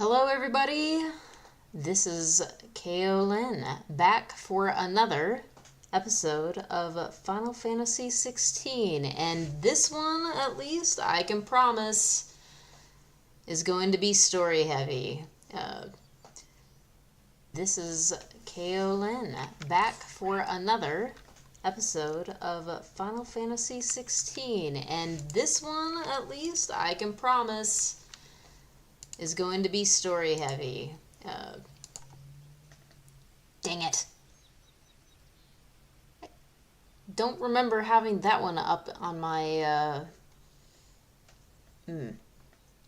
Hello everybody, this is Lynn, back for another episode of Final Fantasy XVI, and this one, at least, I can promise, is going to be story heavy. This is Lynn, back for another episode of Final Fantasy XVI, and this one, at least, I can promise, is going to be story heavy. Dang it. I don't remember having that one up on my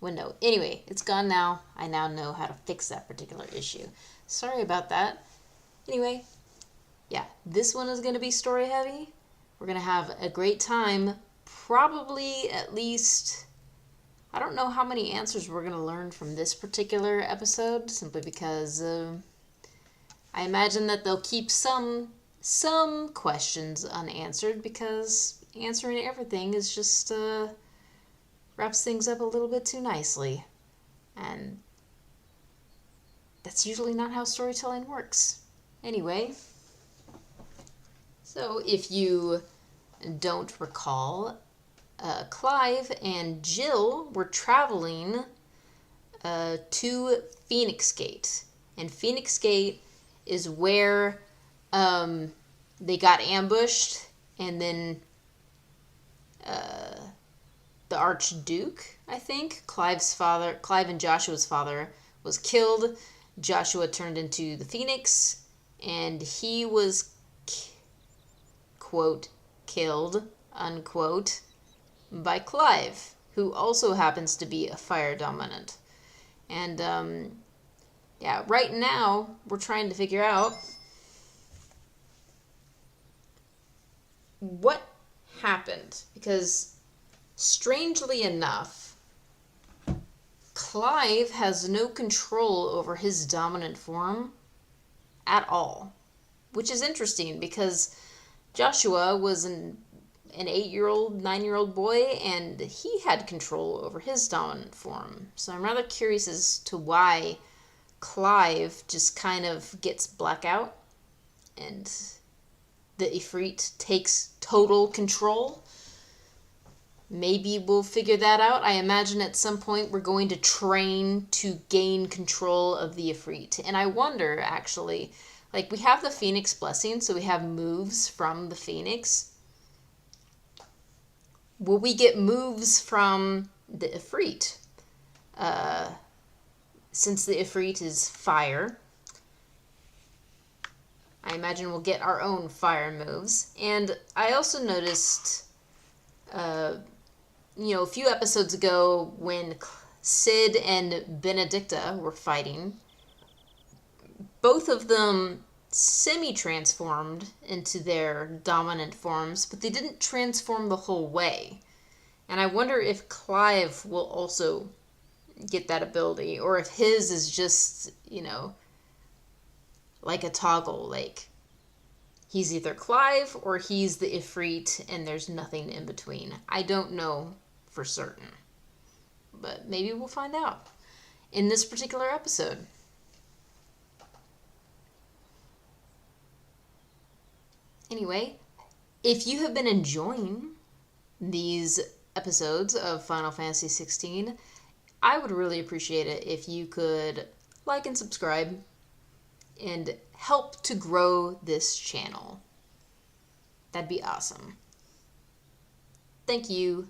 window. Anyway, it's gone now. I now know how to fix that particular issue. Sorry about that. Anyway, yeah, this one is going to be story heavy. We're going to have a great time. Probably at least, I don't know how many answers we're going to learn from this particular episode, simply because I imagine that they'll keep some questions unanswered, because answering everything is just wraps things up a little bit too nicely. And that's usually not how storytelling works. Anyway, so if you don't recall, Clive and Jill were traveling to Phoenix Gate. And Phoenix Gate is where they got ambushed, and then the Archduke, I think, Clive and Joshua's father, was killed. Joshua turned into the Phoenix, and he was, quote, killed, unquote, by Clive, who also happens to be a fire dominant. And, yeah, right now, we're trying to figure out what happened. Because, strangely enough, Clive has no control over his dominant form at all. Which is interesting, because Joshua was an 8-year-old, 9-year-old boy, and he had control over his dominant form. So I'm rather curious as to why Clive just kind of gets blackout and the Ifrit takes total control. Maybe we'll figure that out. I imagine at some point we're going to train to gain control of the Ifrit. And I wonder, actually, like, we have the Phoenix Blessing, so we have moves from the Phoenix. Will we get moves from the Ifrit? Since the Ifrit is fire, I imagine we'll get our own fire moves. And I also noticed, a few episodes ago when Sid and Benedicta were fighting, both of them semi-transformed into their dominant forms, but they didn't transform the whole way. And I wonder if Clive will also get that ability, or if his is just, like a toggle, like he's either Clive or he's the Ifrit and there's nothing in between. I don't know for certain, but maybe we'll find out in this particular episode. Anyway, if you have been enjoying these episodes of Final Fantasy XVI, I would really appreciate it if you could like and subscribe and help to grow this channel. That'd be awesome. Thank you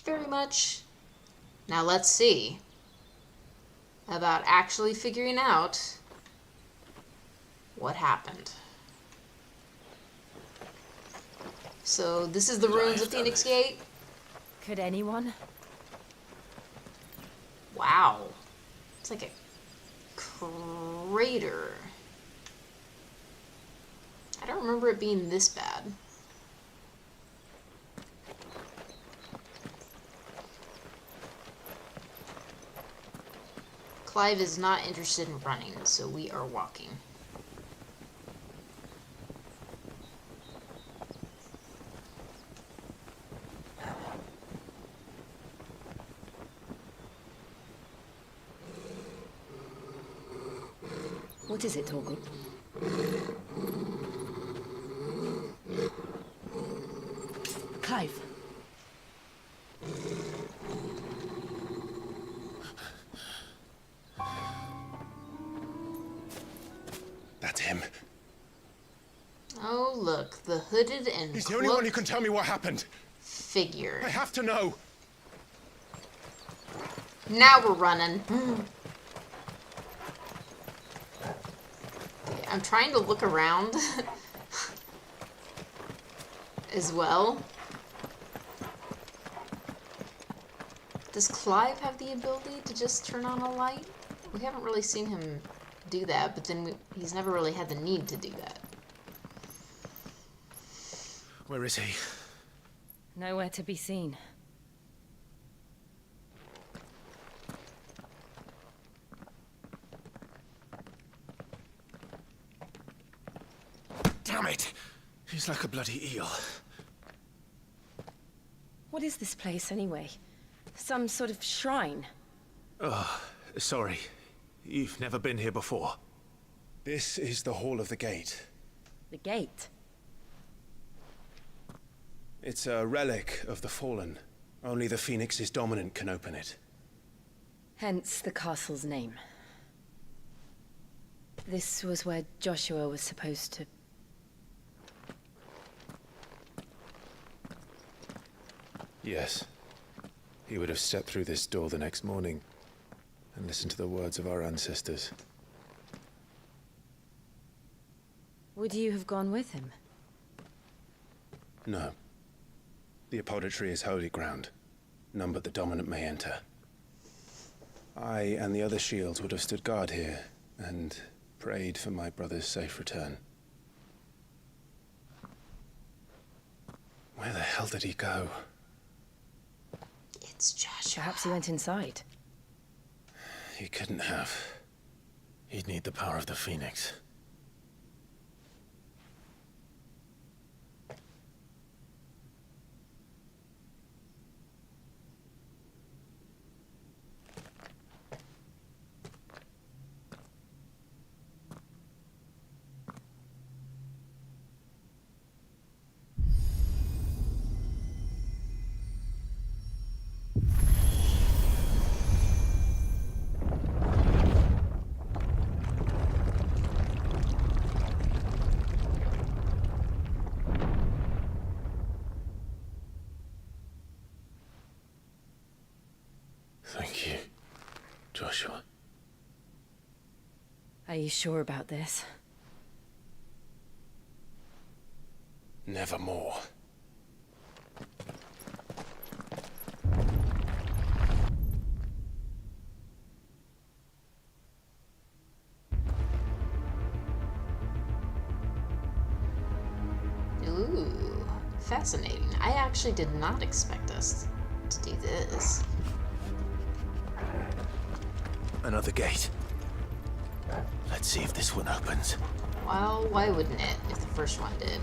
very much. Now let's see about actually figuring out what happened. So this is the ruins of Phoenix Gate. Could anyone? Wow. It's like a crater. I don't remember it being this bad. Clive is not interested in running, so we are walking. What is it, Torgal? Clive. That's him. Oh, look, the hooded and He's the only one who can tell me what happened. figure. I have to know. Now we're running. Okay, I'm trying to look around as well. Does Clive have the ability to just turn on a light? We haven't really seen him do that, but then he's never really had the need to do that. Where is he? Nowhere to be seen. Damn it! He's like a bloody eel. What is this place, anyway? Some sort of shrine? Oh, sorry. You've never been here before. This is the Hall of the Gate. The gate? It's a relic of the Fallen. Only the Phoenix's dominant can open it. Hence the castle's name. This was where Joshua was supposed to... Yes. He would have stepped through this door the next morning and listened to the words of our ancestors. Would you have gone with him? No. The apodatory is holy ground. None but the dominant may enter. I and the other shields would have stood guard here and prayed for my brother's safe return. Where the hell did he go? It's Joshua. Perhaps he went inside. He couldn't have. He'd need the power of the Phoenix. Thank you, Joshua. Are you sure about this? Nevermore. Ooh, fascinating. I actually did not expect us to do this. Another gate. Let's see if this one opens. Well, why wouldn't it if the first one did?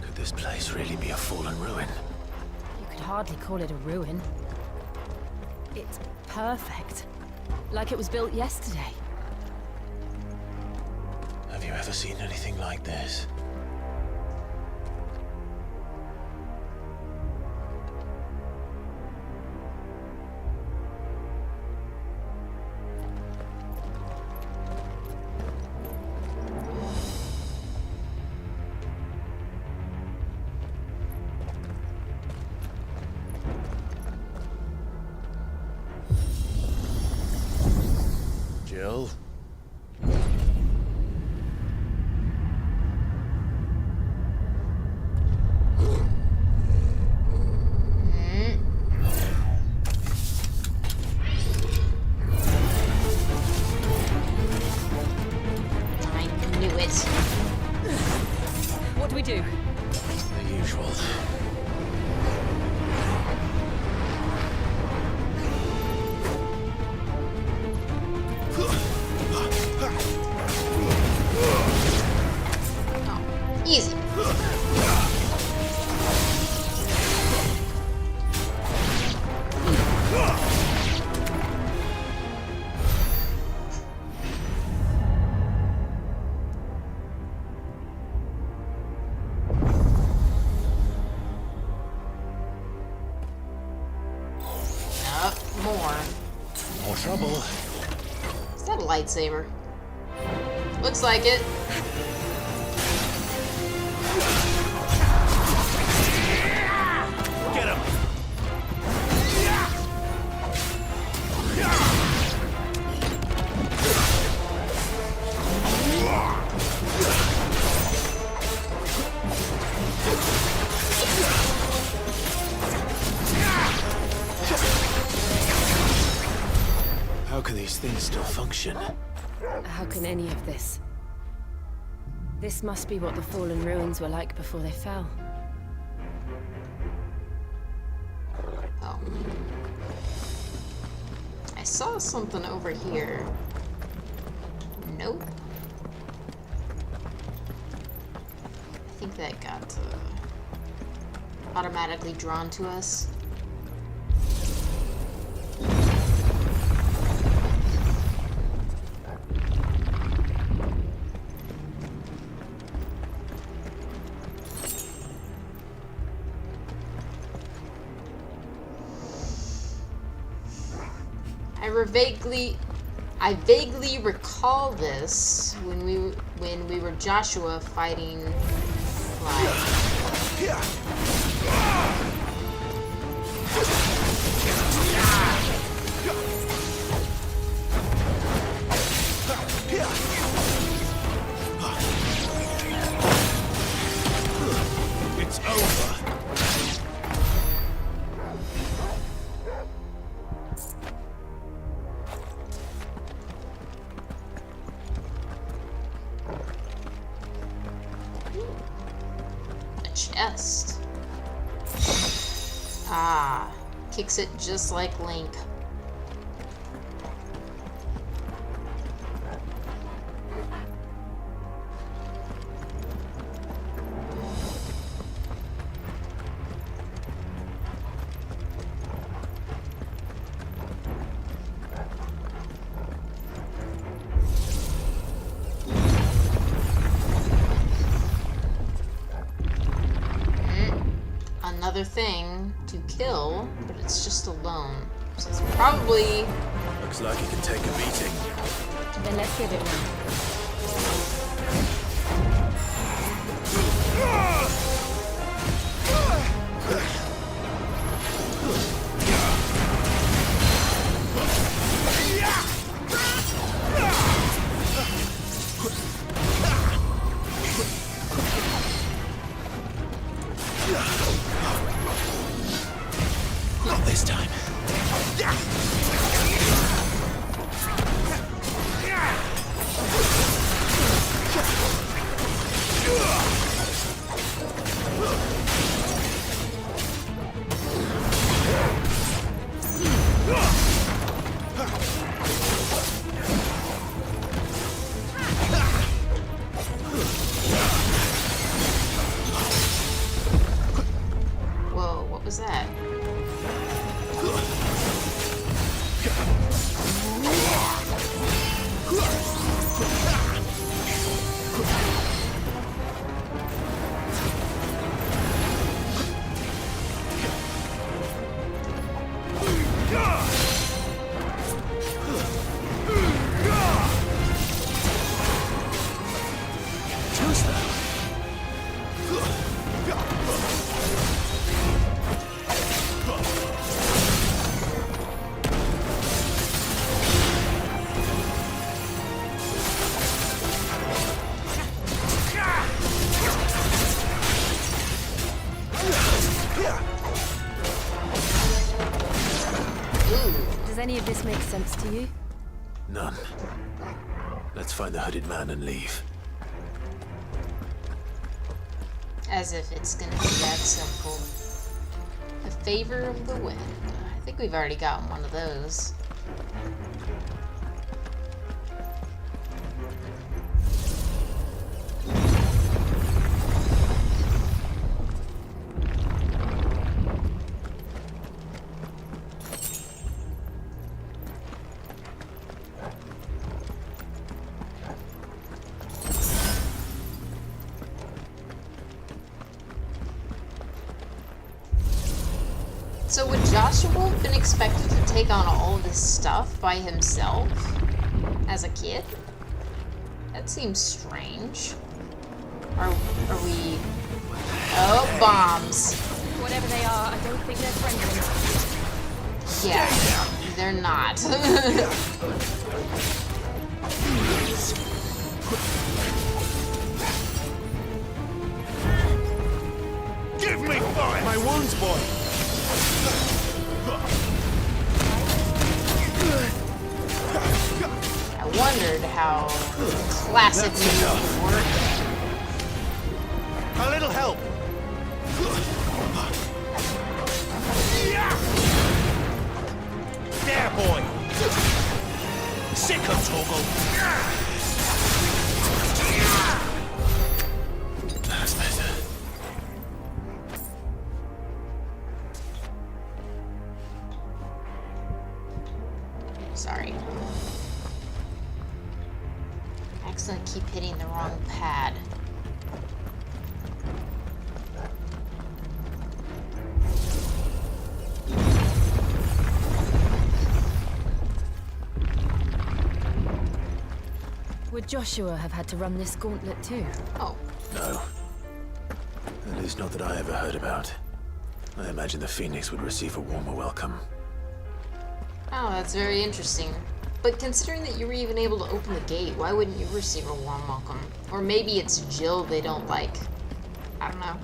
Could this place really be a fallen ruin? You could hardly call it a ruin. It's perfect. Like it was built yesterday. Have you ever seen anything like this? Jill? I knew it. What do we do? The usual. Oh, easy. trouble. Is that a lightsaber? Looks like it. Get him! How can these things still function? How can any of this? This must be what the fallen ruins were like before they fell. Oh. I saw something over here. Nope. I think that got automatically drawn to us. I vaguely recall this when we were Joshua fighting It's over. chest. Ah, kicks it just like Link. Another thing to kill, but it's just alone. So it's probably... Looks like it can take a beating. Then let's give it one. Not this time. Whoa, what was that? Who's that? Does any of this make sense to you? None. Let's find the hooded man and leave. As if it's gonna be that simple. A favor of the wind. I think we've already gotten one of those. So would Joshua have been expected to take on all of this stuff by himself as a kid? That seems strange. Are we... Oh, bombs. Whatever they are, I don't think they're friendly. Yeah, they're not. Give me fire! My wounds, boy! I wondered how classic movies work. A little help! There, boy! Sick of Toggle! That's better. Sorry. I accidentally keep hitting the wrong pad. Would Joshua have had to run this gauntlet too? Oh, No. At least not that I ever heard about. I imagine the Phoenix would receive a warmer welcome. oh, that's very interesting. But considering that you were even able to open the gate, why wouldn't you receive a warm welcome? Or maybe it's Jill they don't like. I don't know.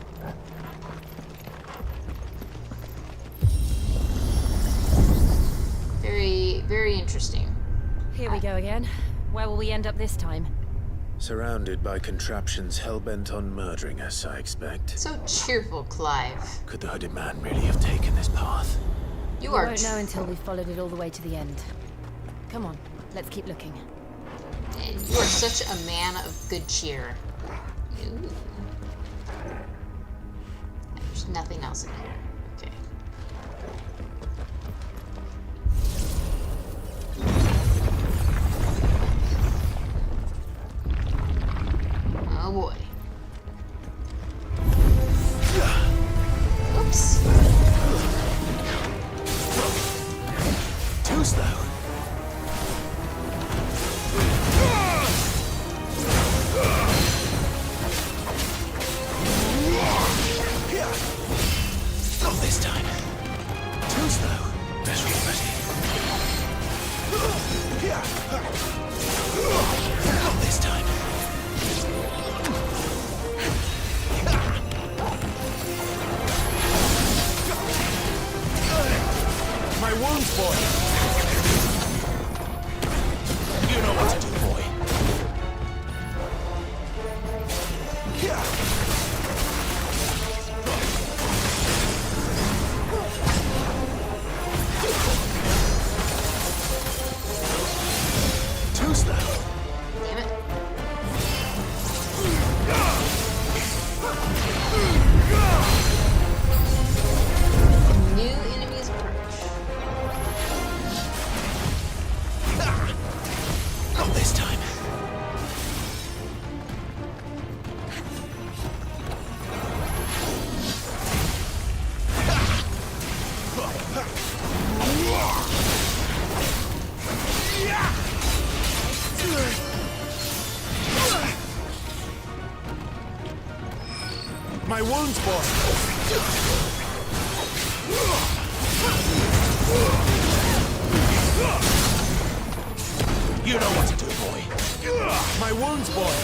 Very, very interesting. Here we go again. Where will we end up this time? Surrounded by contraptions hell-bent on murdering us, I expect. So cheerful, Clive. Could the hooded man really have taken this path? You We are won't know until we've followed it all the way to the end. Come on, let's keep looking. and you are such a man of good cheer. Ooh. There's nothing else in here. Okay. Oh boy. Oops. Too slow. Not this time. Too slow. Better get ready. Not this time. My wounds, boy! You know what to do, boy. Too slow. Damn it. New enemies approach. Not this time. My wounds, boy! You know what to do, boy. My wounds, boy!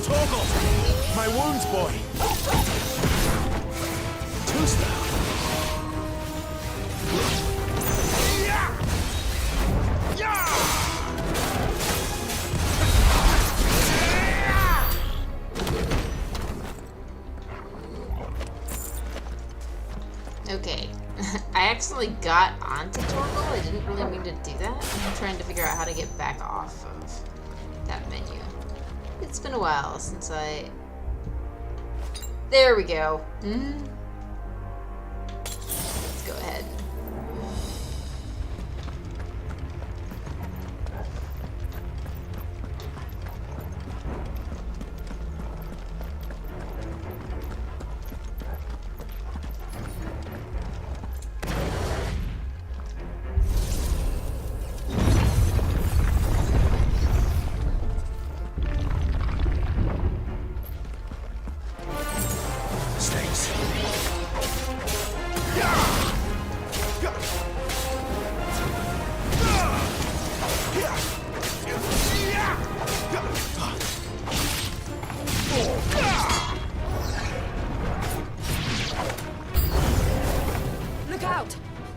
Toggle! My wounds, boy! Too slow. Okay. I accidentally got onto Torgal. I didn't really mean to do that. I'm trying to figure out how to get back off of that menu. It's been a while since I... There we go. Let's go ahead.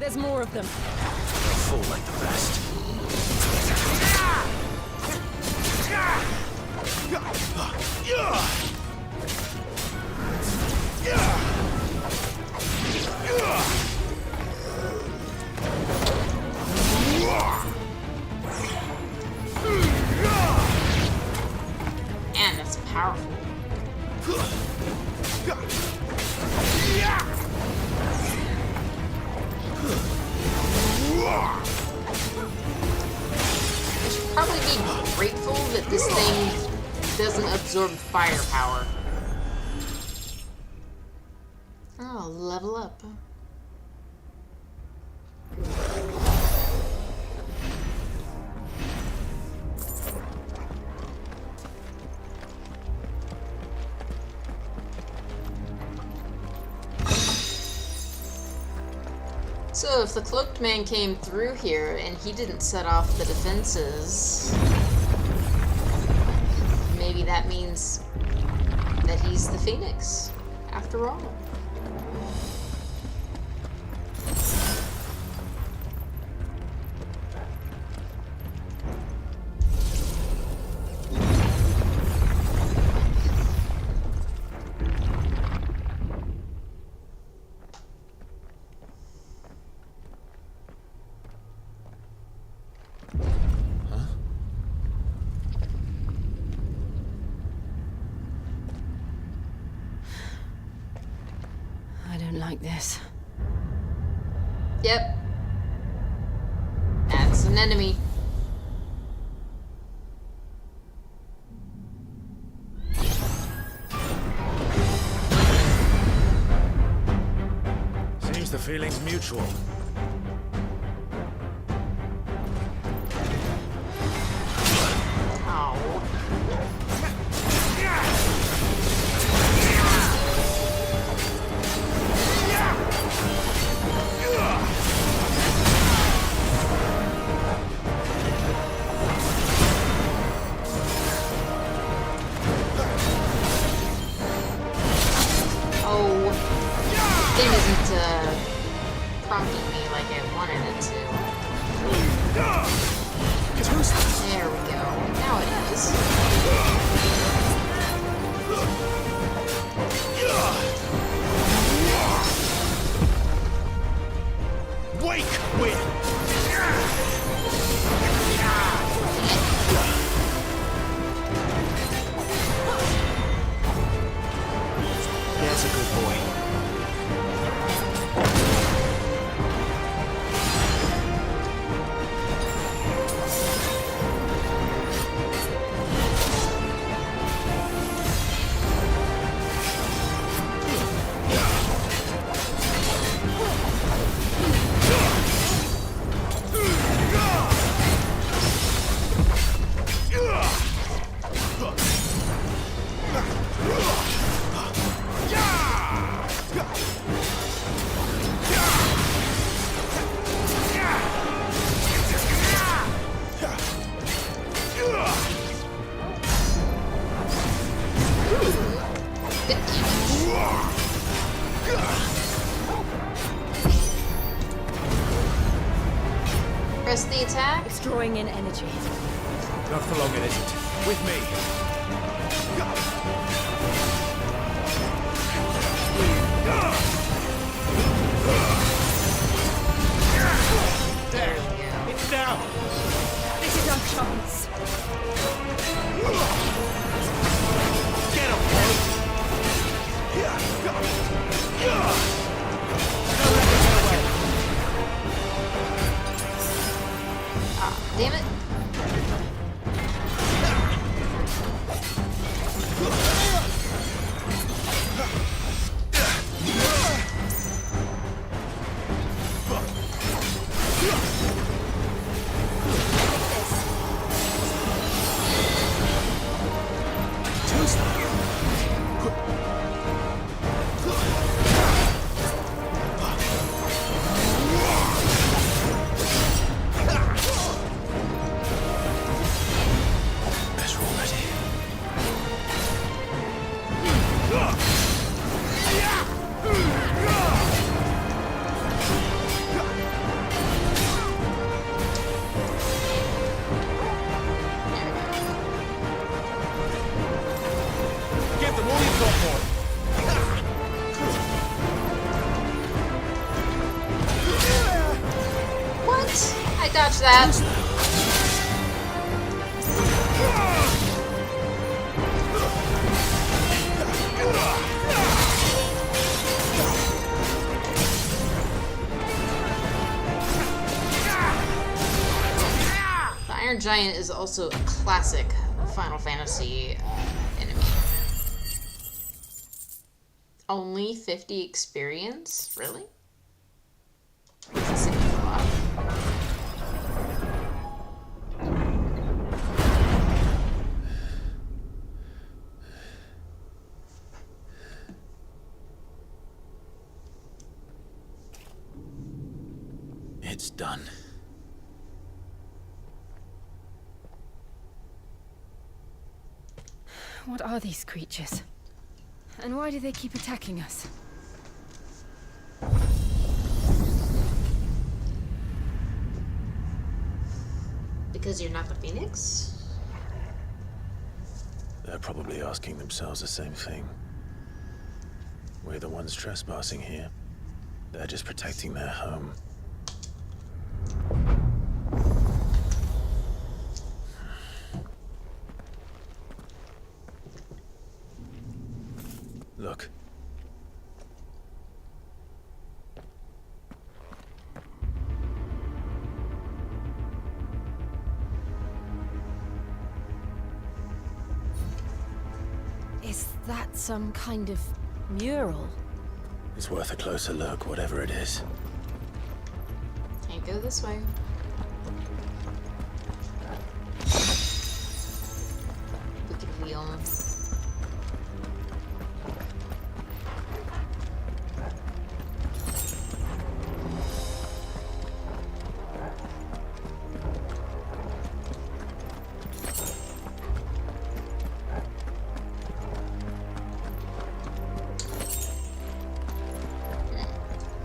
There's more of them. They'll fall like the rest. And that's powerful. I should probably be grateful that this thing doesn't absorb firepower. Oh, level up. So if the cloaked man came through here and he didn't set off the defenses, maybe that means that he's the Phoenix, after all. I don't like this. Yep. That's an enemy. Seems the feeling's mutual. Oh. Game isn't prompting me like I wanted it to. There we go. Now it is. Wake, win! That's a good boy. Press the attack. It's drawing in energy. Not for long, it isn't. With me. There we go. It's now. This is our chance. Get him, boy. Ah, damn it. that. The Iron Giant is also a classic Final Fantasy enemy. Only 50 experience? Really? That seems like a lot. It's done. What are these creatures? And why do they keep attacking us? Because you're not the Phoenix? They're probably asking themselves the same thing. We're the ones trespassing here. They're just protecting their home. Look. Is that some kind of mural? It's worth a closer look, whatever it is. Can't go this way. Wicked wheel.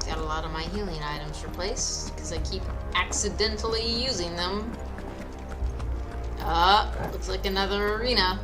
Got a lot of my healing items replaced because I keep accidentally using them. Looks like another arena.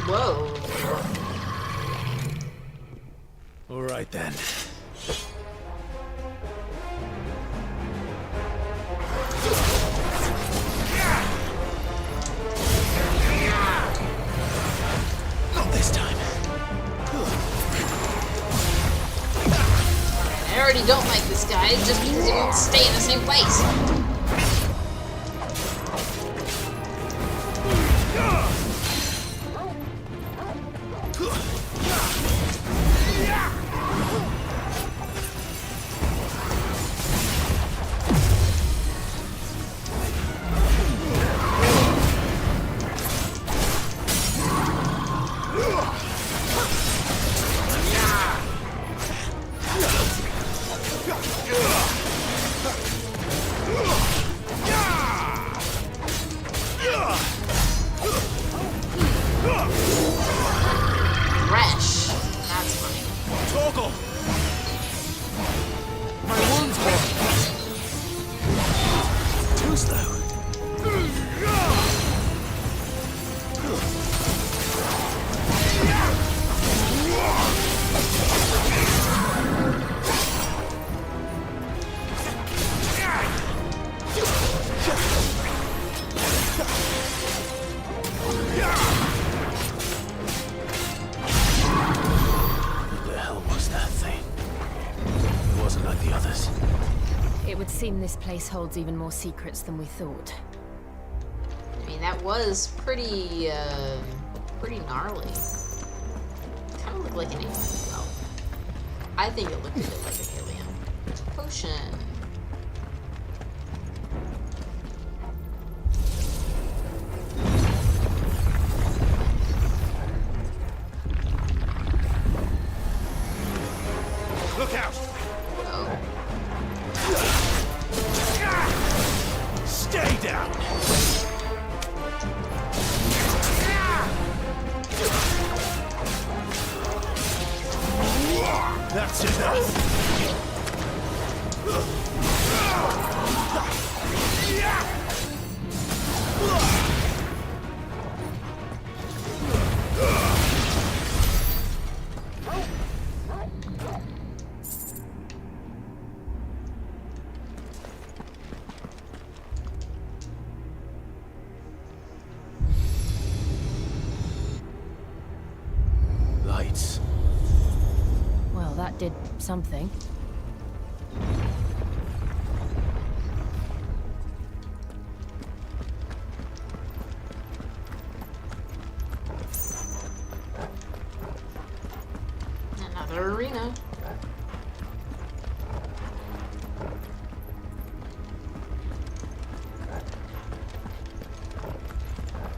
Whoa. All right then. Not this time. I already don't like this guy just because he won't stay in the same place. Fresh. That's funny. Toggle! My wound's gone. Too slow. What the hell was that thing? It wasn't like the others. It would seem this place holds even more secrets than we thought. I mean, that was pretty gnarly. Kind of looked like an alien. Well, I think it looked a bit like an alien. Potion. something. Another arena.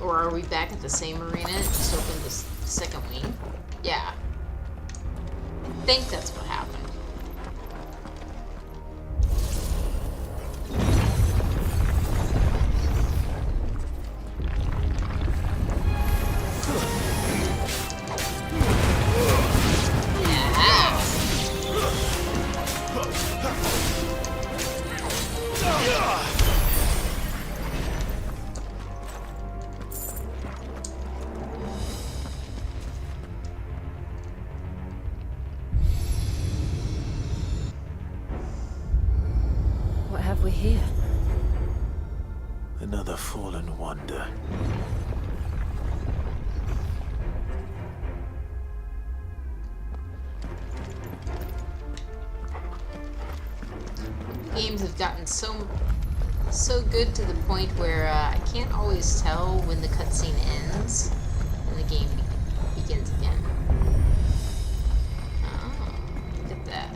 Or are we back at the same arena? It just opened the second wing? Yeah. I think that's what happened. What have we here? Another fallen wonder. Games have gotten so good to the point where I can't always tell when the cutscene ends and the game begins again. Oh, look at that.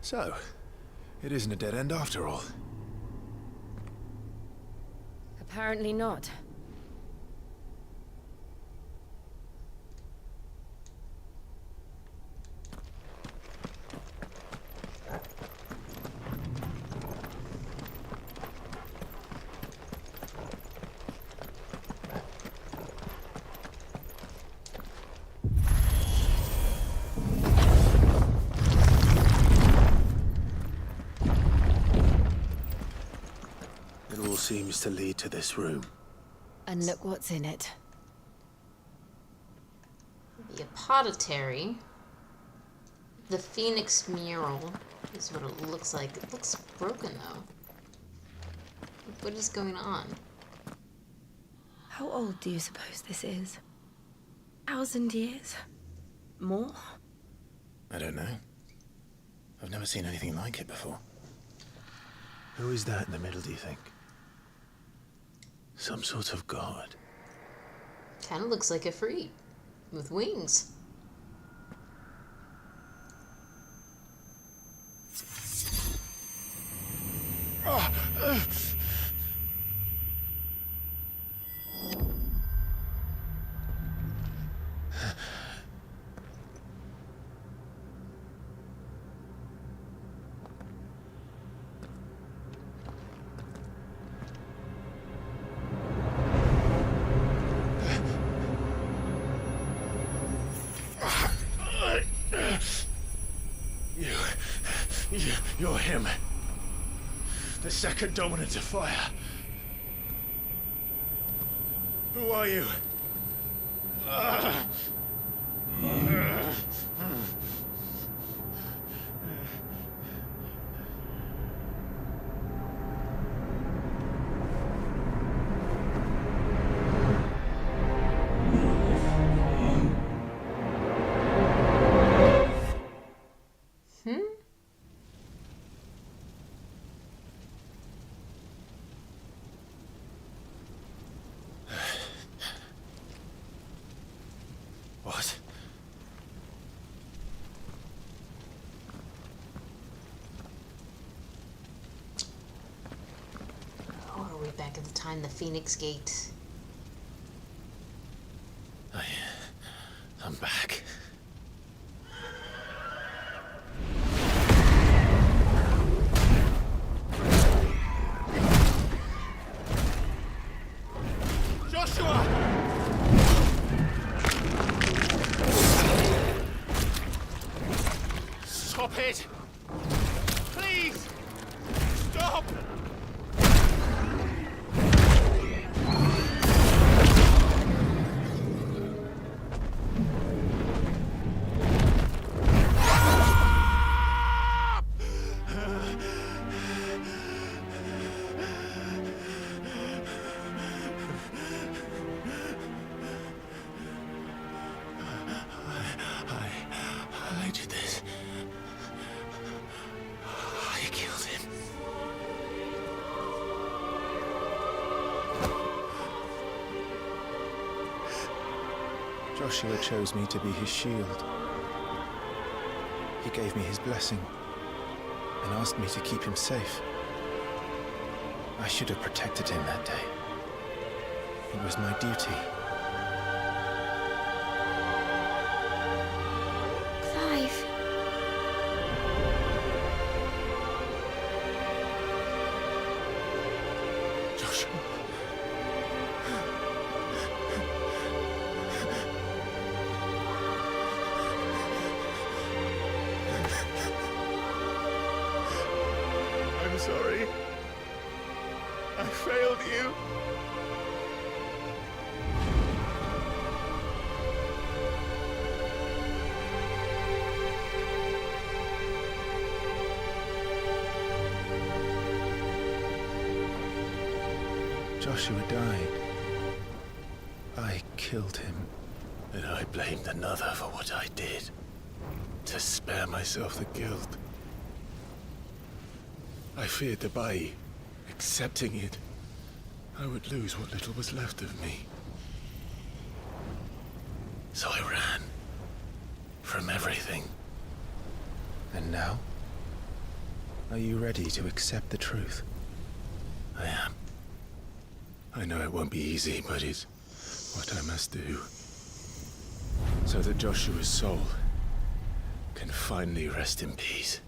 So, it isn't a dead end after all. Apparently not. It all seems to lead to this room. And look what's in it. The apothecary. The Phoenix mural is what it looks like. It looks broken though. What is going on? How old do you suppose this is? 1,000 years? More? I don't know. I've never seen anything like it before. Who is that in the middle, do you think? Some sort of god. Kind of looks like a freak with wings. You're him. The second dominant of fire. Who are you? What? Oh, are we back at the time the Phoenix Gate? I'm back. Joshua! Stop it! Please! Stop! I did this. I killed him. Joshua chose me to be his shield. He gave me his blessing and asked me to keep him safe. I should have protected him that day. It was my duty. Clive. Joshua. I'm sorry. I failed you. Joshua died. I killed him. And I blamed another for what I did. To spare myself the guilt. I feared that by accepting it, I would lose what little was left of me. So I ran. From everything. And now? Are you ready to accept the truth? I am. I know it won't be easy, but it's what I must do. So that Joshua's soul can finally rest in peace.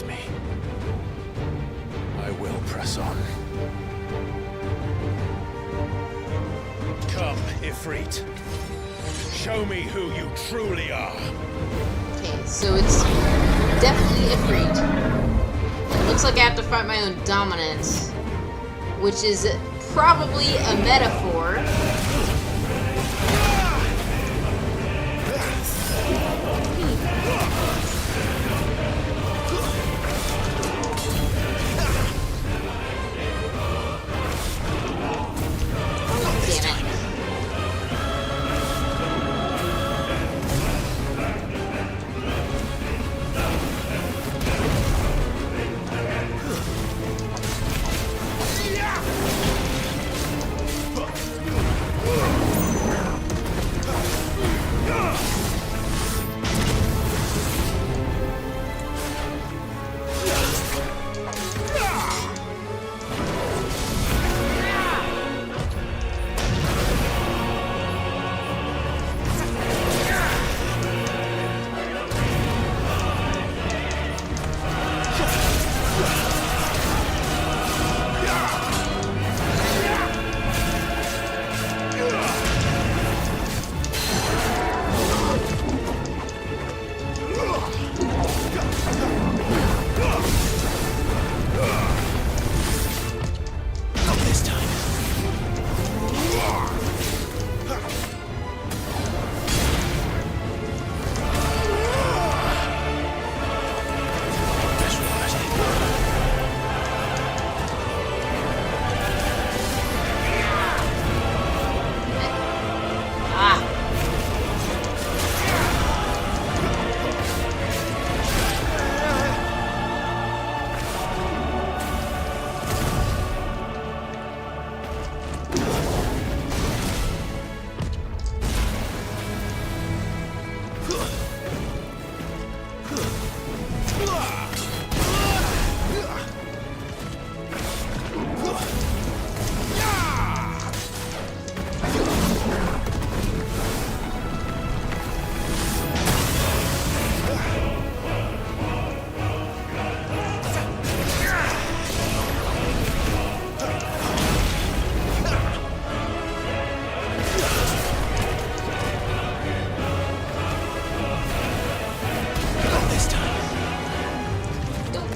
Me. I will press on. Come, Ifrit. Show me who you truly are. Okay, so it's definitely Ifrit. It looks like I have to fight my own dominance, which is probably a metaphor.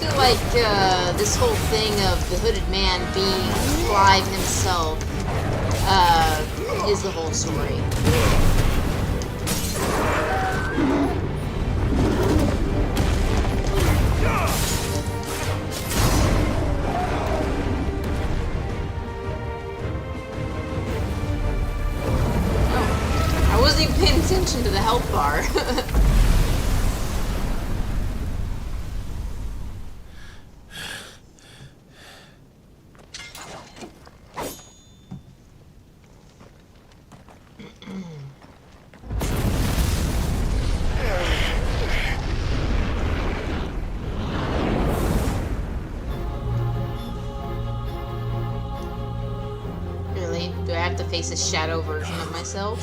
feel like this whole thing of the hooded man being Clive himself is the whole story. Oh, I wasn't even paying attention to the health bar. Do I have to face a shadow version of myself?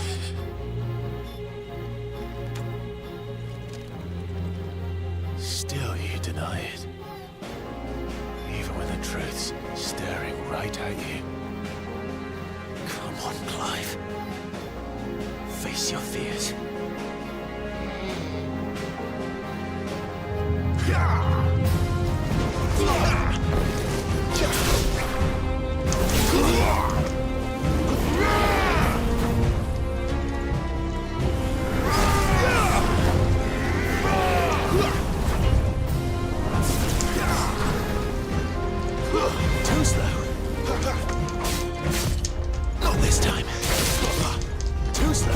Still you deny it. Even when the truth's staring right at you. Come on, Clive. Face your fears. Too slow. Not this time. Too slow.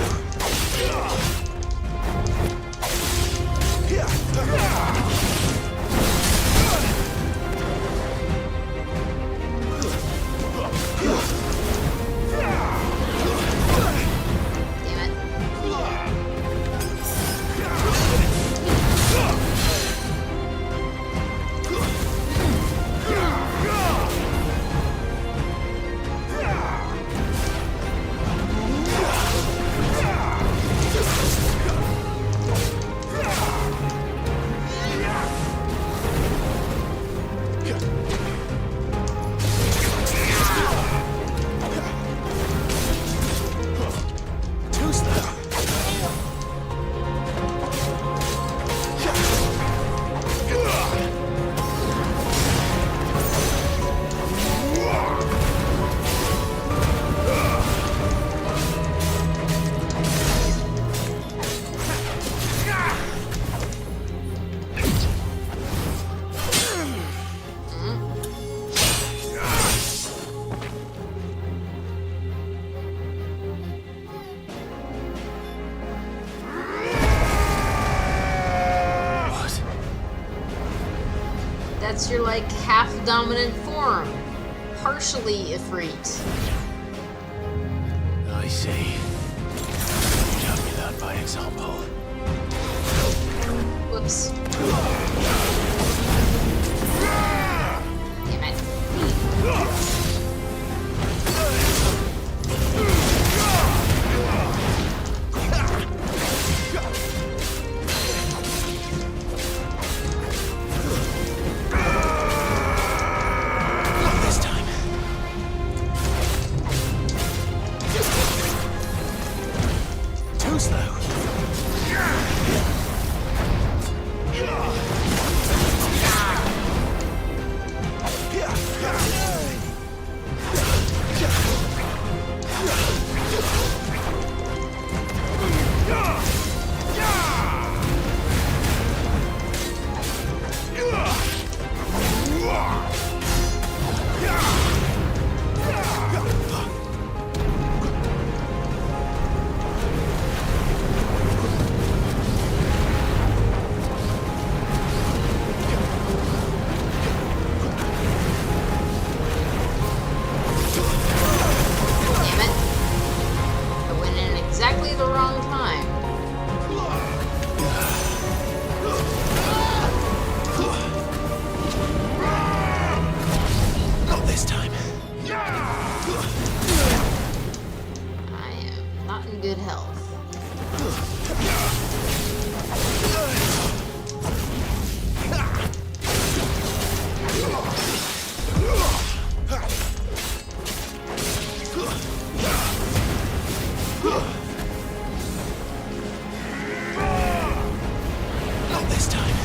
Damn it. Too slow. What? That's your, like, half-dominant form. Partially Ifrit. I see. Show me that by example. Whoops. Damn it. Not this time. Too slow. Damn it. I went in exactly the wrong time. Not this time. I am not in good health. Not this time.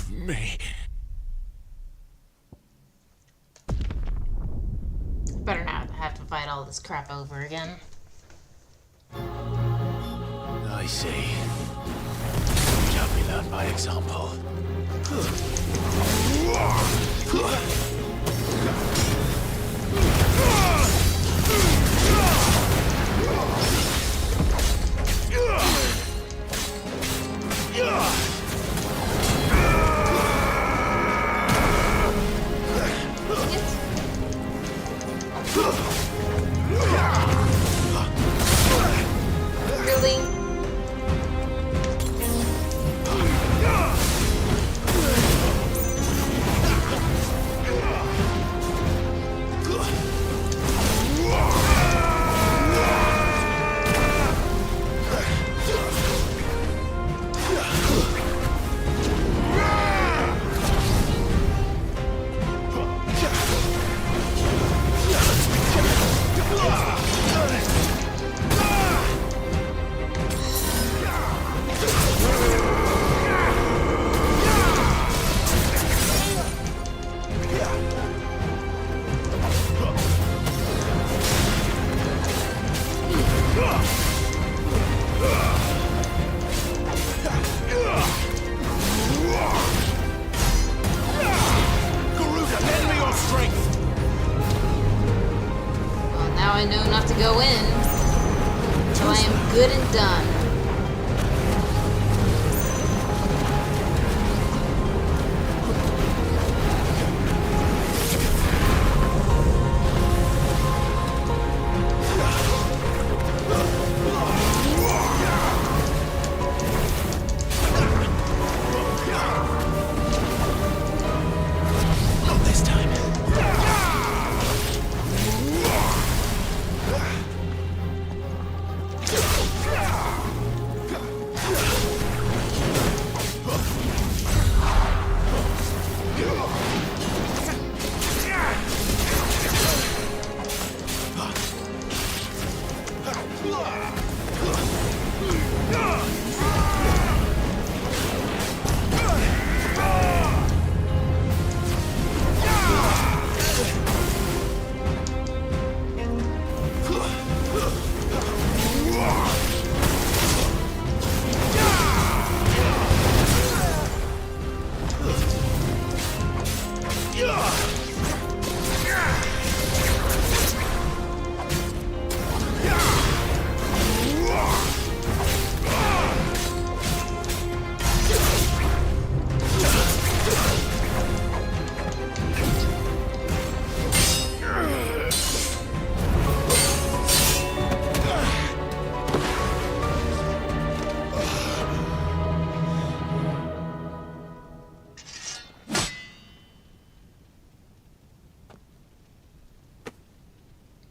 of me. Better not have to fight all this crap over again. I see. Shall we learn by example? Really? Well, now I know not to go in until I am good and done. Not this time.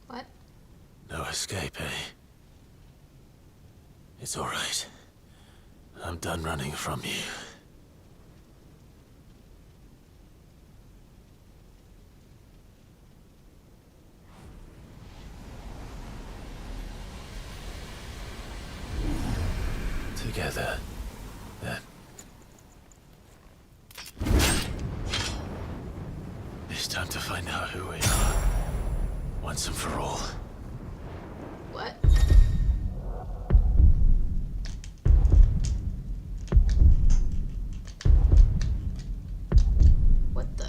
What? No escape, eh? It's all right. I'm done running from you. Together, then. It's time to find out who we are, once and for all. What? What the?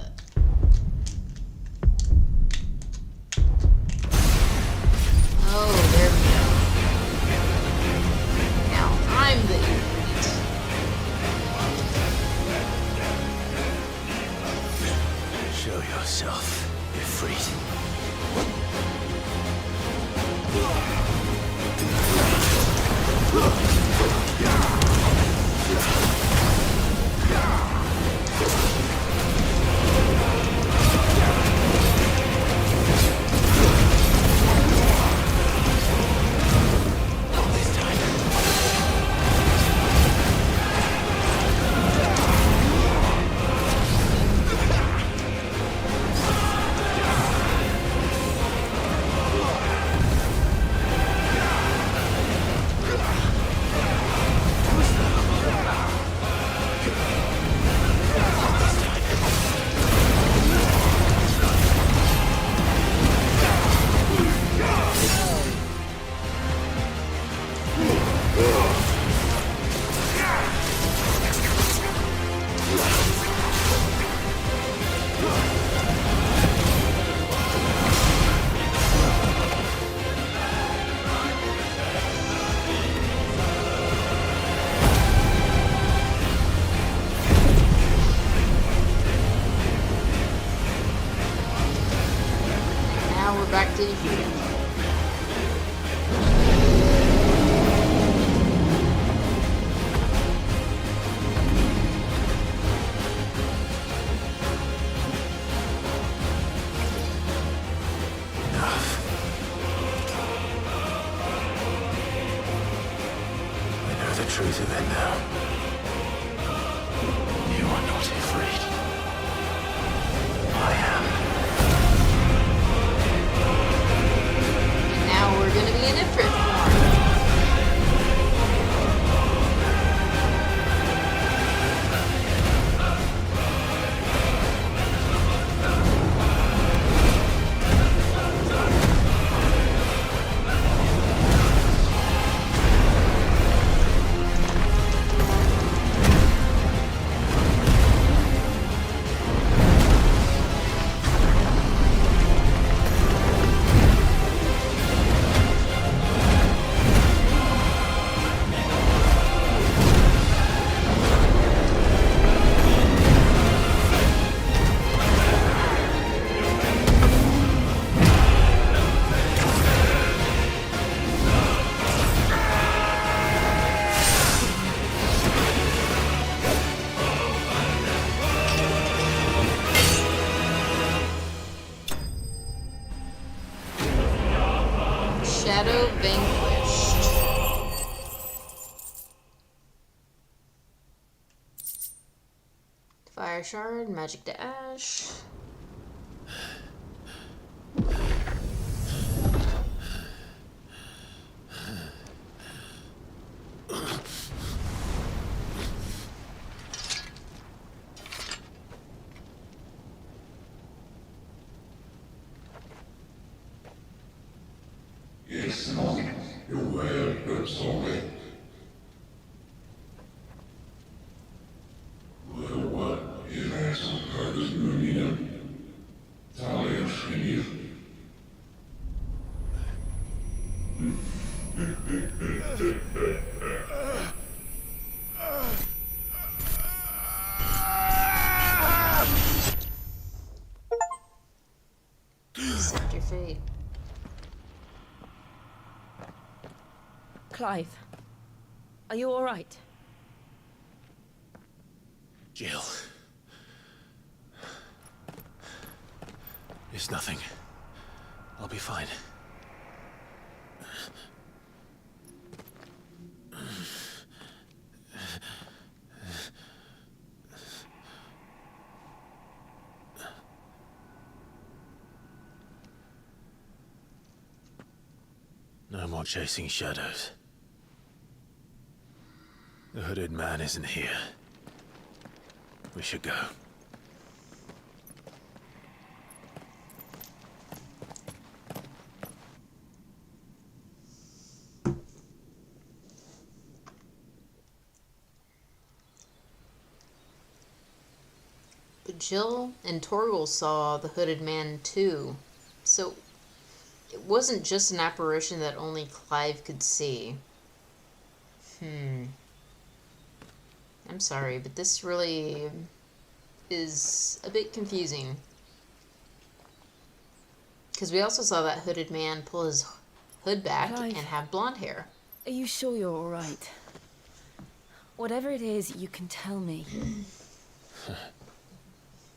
Oh, there we go. Now I'm the elite. Show yourself, Ifrit. Vanquished. Fire Shard, Magic Dash. It's not your way that's on it. What is that Curtis Union? Talia Senior. Accept your fate. Clive, are you all right? Jill. It's nothing. I'll be fine. No more chasing shadows. The hooded man isn't here. We should go. But Jill and Torgal saw the hooded man too. So it wasn't just an apparition that only Clive could see. I'm sorry, but this really is a bit confusing. Because we also saw that hooded man pull his hood back Clive. and have blonde hair. Are you sure you're all right? Whatever it is, you can tell me.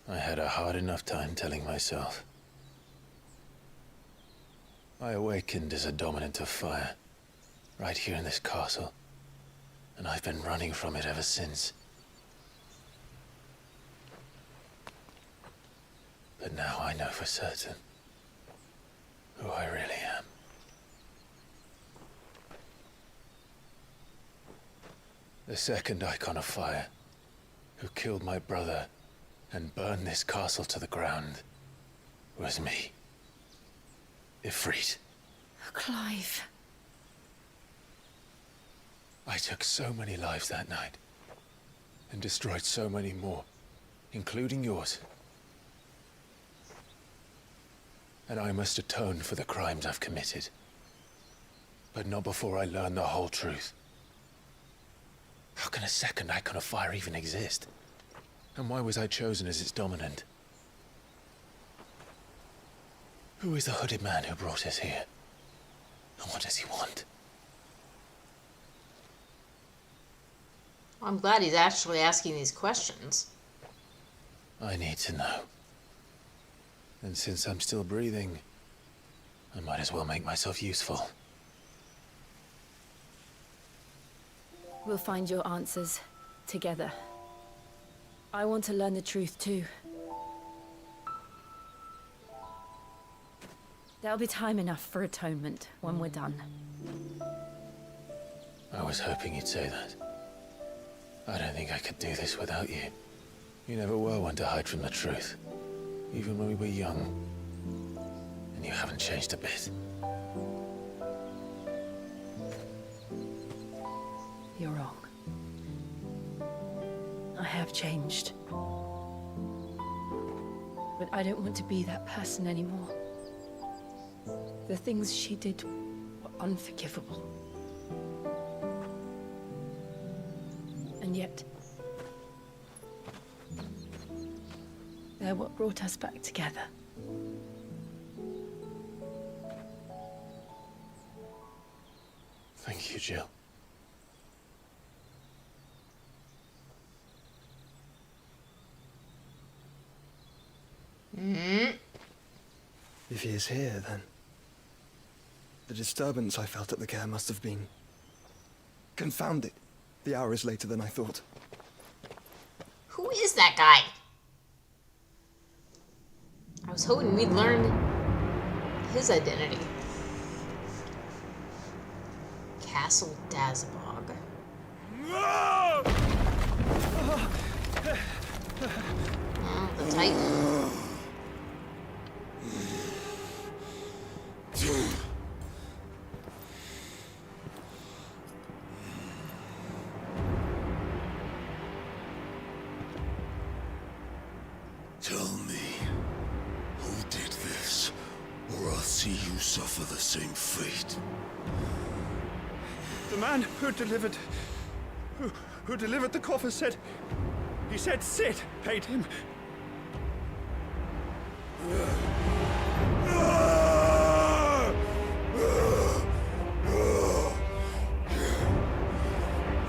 I had a hard enough time telling myself. I awakened as a dominant of fire, right here in this castle, and I've been running from it ever since. But now I know for certain who I really am. The second icon of fire, who killed my brother and burned this castle to the ground, was me. Ifrit. Clive. I took so many lives that night, and destroyed so many more, including yours. And I must atone for the crimes I've committed. But not before I learn the whole truth. How can a second icon of fire even exist? And why was I chosen as its dominant? Who is the hooded man who brought us here? And what does he want? I'm glad he's actually asking these questions. I need to know. And since I'm still breathing, I might as well make myself useful. We'll find your answers together. I want to learn the truth too. There'll be time enough for atonement when we're done. I was hoping you'd say that. I don't think I could do this without you. You never were one to hide from the truth, even when we were young. And you haven't changed a bit. You're wrong. I have changed. But I don't want to be that person anymore. The things she did were unforgivable. And yet, they're what brought us back together. Thank you, Jill. If he is here, then The disturbance I felt at the care must have been confounded. The hour is later than I thought. Who is that guy? I was hoping we'd learn his identity. Castle Dazbog. Oh, the Titan. Tell me, who did this, or I'll see you suffer the same fate. The man who delivered the coffer said... He said Sid paid him.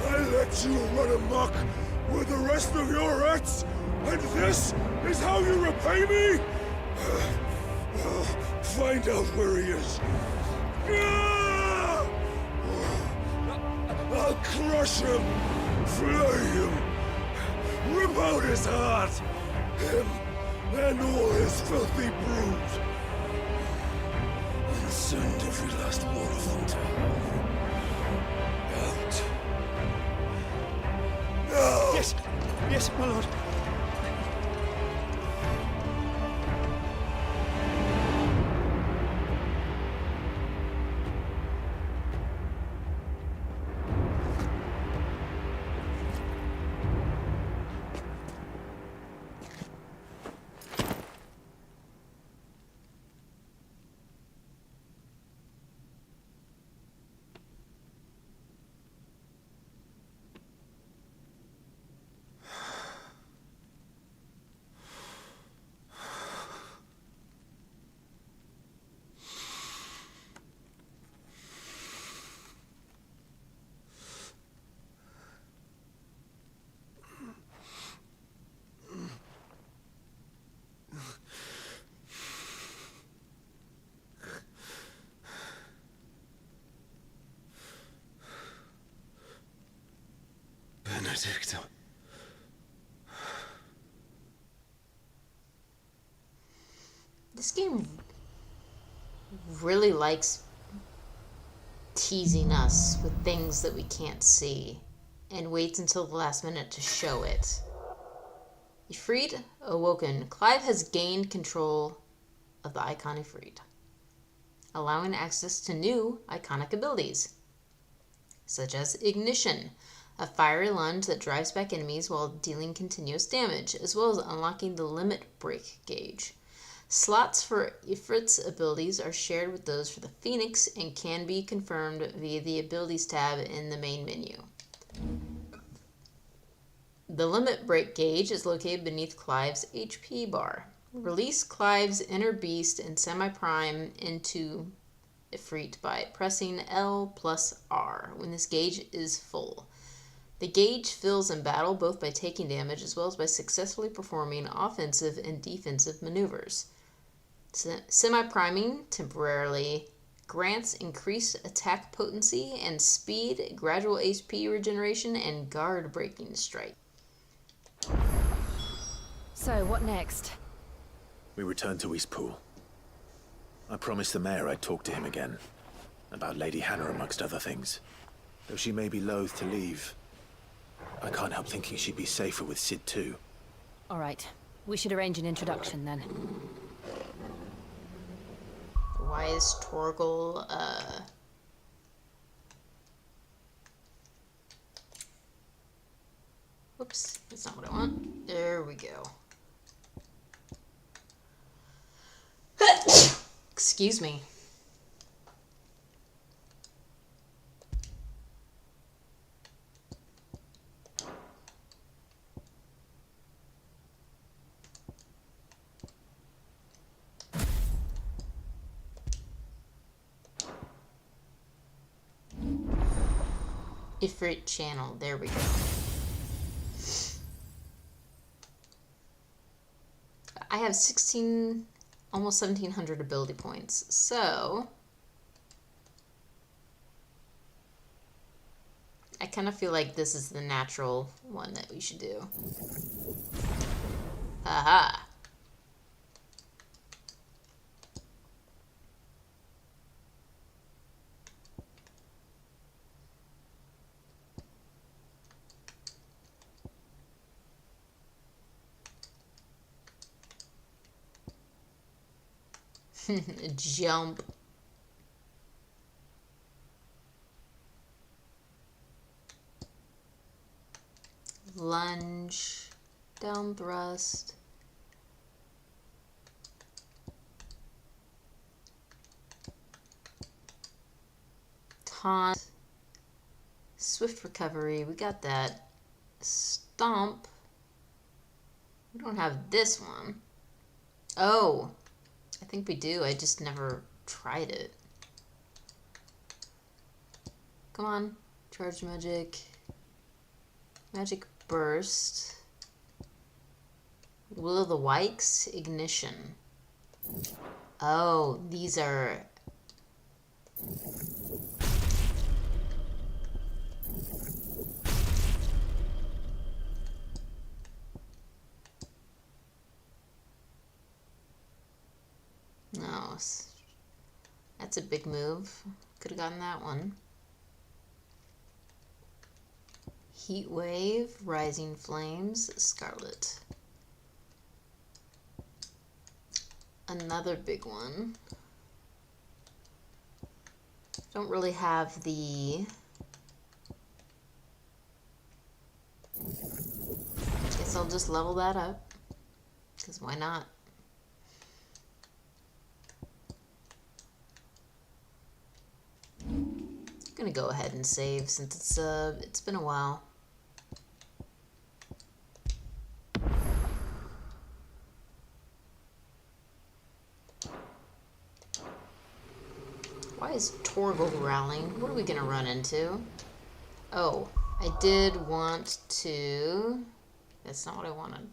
I let you run amok with the rest of your rats, and this is how you repay me? Find out where he is. I'll crush him, flay him, rip out his heart, him and all his filthy brood, and send every last one of them to hell. Out. Now! Yes, yes, my lord. Benedict. This game really likes teasing us with things that we can't see and waits until the last minute to show it. Ifrit awoken. Clive has gained control of the icon Ifrit, allowing access to new iconic abilities, such as Ignition, a fiery lunge that drives back enemies while dealing continuous damage, as well as unlocking the Limit Break gauge. Slots for Ifrit's abilities are shared with those for the Phoenix and can be confirmed via the Abilities tab in the main menu. The Limit Break gauge is located beneath Clive's HP bar. Release Clive's inner beast and semi-prime into Ifrit by pressing L plus R when this gauge is full. The gauge fills in battle both by taking damage as well as by successfully performing offensive and defensive maneuvers. Semi-priming temporarily grants increased attack potency and speed, gradual HP regeneration, and guard breaking strike. So, what next? We return to Eastpool. I promised the mayor I'd talk to him again. About Lady Hannah, amongst other things. Though she may be loath to leave, I can't help thinking she'd be safer with Sid too. All right. We should arrange an introduction then. Why is Torgal, Whoops, that's not what I want. There we go. Excuse me. Ifrit channel, there we go. I have 16, almost 1700 ability points, so kind of feel like this is the natural one that we should do. Haha. Jump. Lunge. Down thrust. Taunt. Swift recovery. We got that. Stomp. We don't have this one. Oh. I think we do. I just never tried it. Come on. Charge magic. Magic burst. Will of the Wikes. Ignition. Oh, these are... No, that's a big move. Could have gotten that one. Heat Wave, Rising Flames, Scarlet. Another big one. Don't really have the... Guess I'll just level that up. Because why not? Gonna go ahead and save since it's been a while. Why is Torgal growling? What are we gonna run into? Oh, I did want to... That's not what I wanted.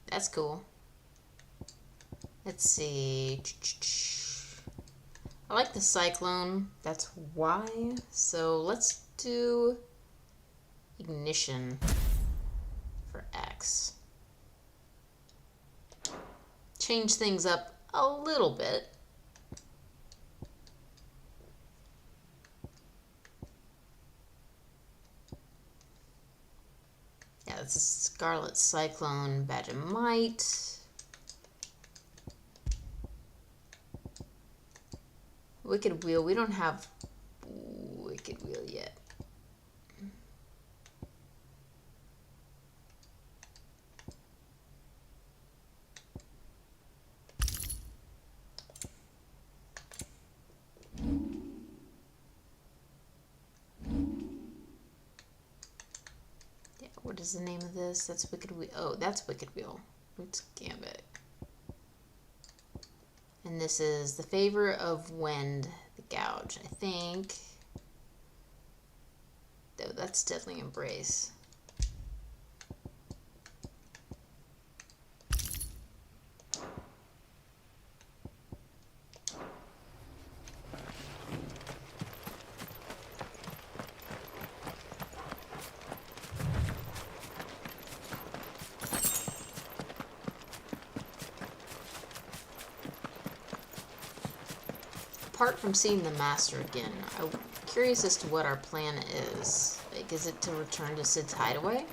That's cool. Let's see. I like the Cyclone. That's why. So let's do Ignition for X. Change things up a little bit. Yeah, that's a Scarlet Cyclone, Badge of Might. Wicked Wheel. We don't have Wicked Wheel yet. Yeah, what is the name of this? That's Wicked Wheel. Oh, that's Wicked Wheel. Roots Gambit. And this is the Favor of Wind, the Gouge, I think. Oh, that's Deadly Embrace. Apart from seeing the Master again, I'm curious as to what our plan is. Like, is it to return to Sid's Hideaway?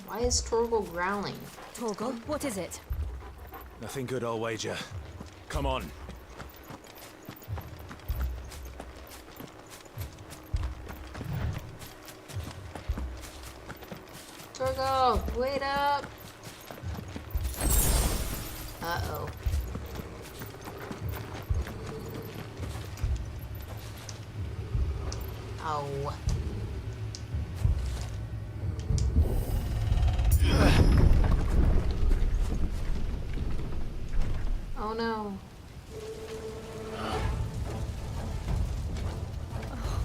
Why is Torgal growling? Torgal, what is it? Nothing good, I'll wager. Come on. Torgo, wait up! Uh-oh. Oh. Oh no.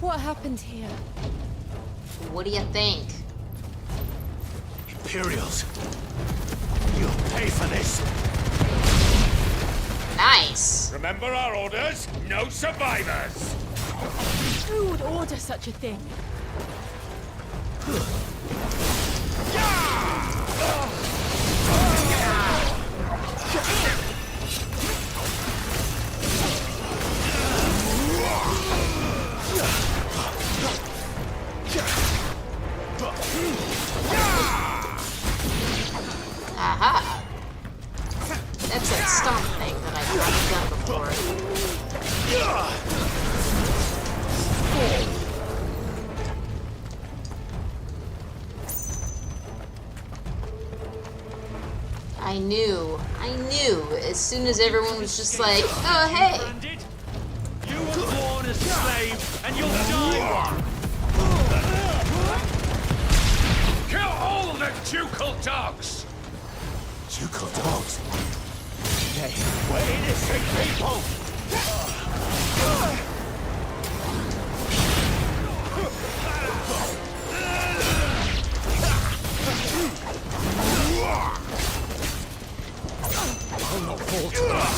What happened here? What do you think? Imperials. You'll pay for this. Nice. Remember our orders? No survivors. Who would order such a thing? Aha. That's that stomp thing that I've not done before. I knew, as soon as everyone was just like, oh hey. You were born a slave, and you'll die one. Kill all the ducal dogs! Ducal dogs. They were innocent people! I'll not fall to that.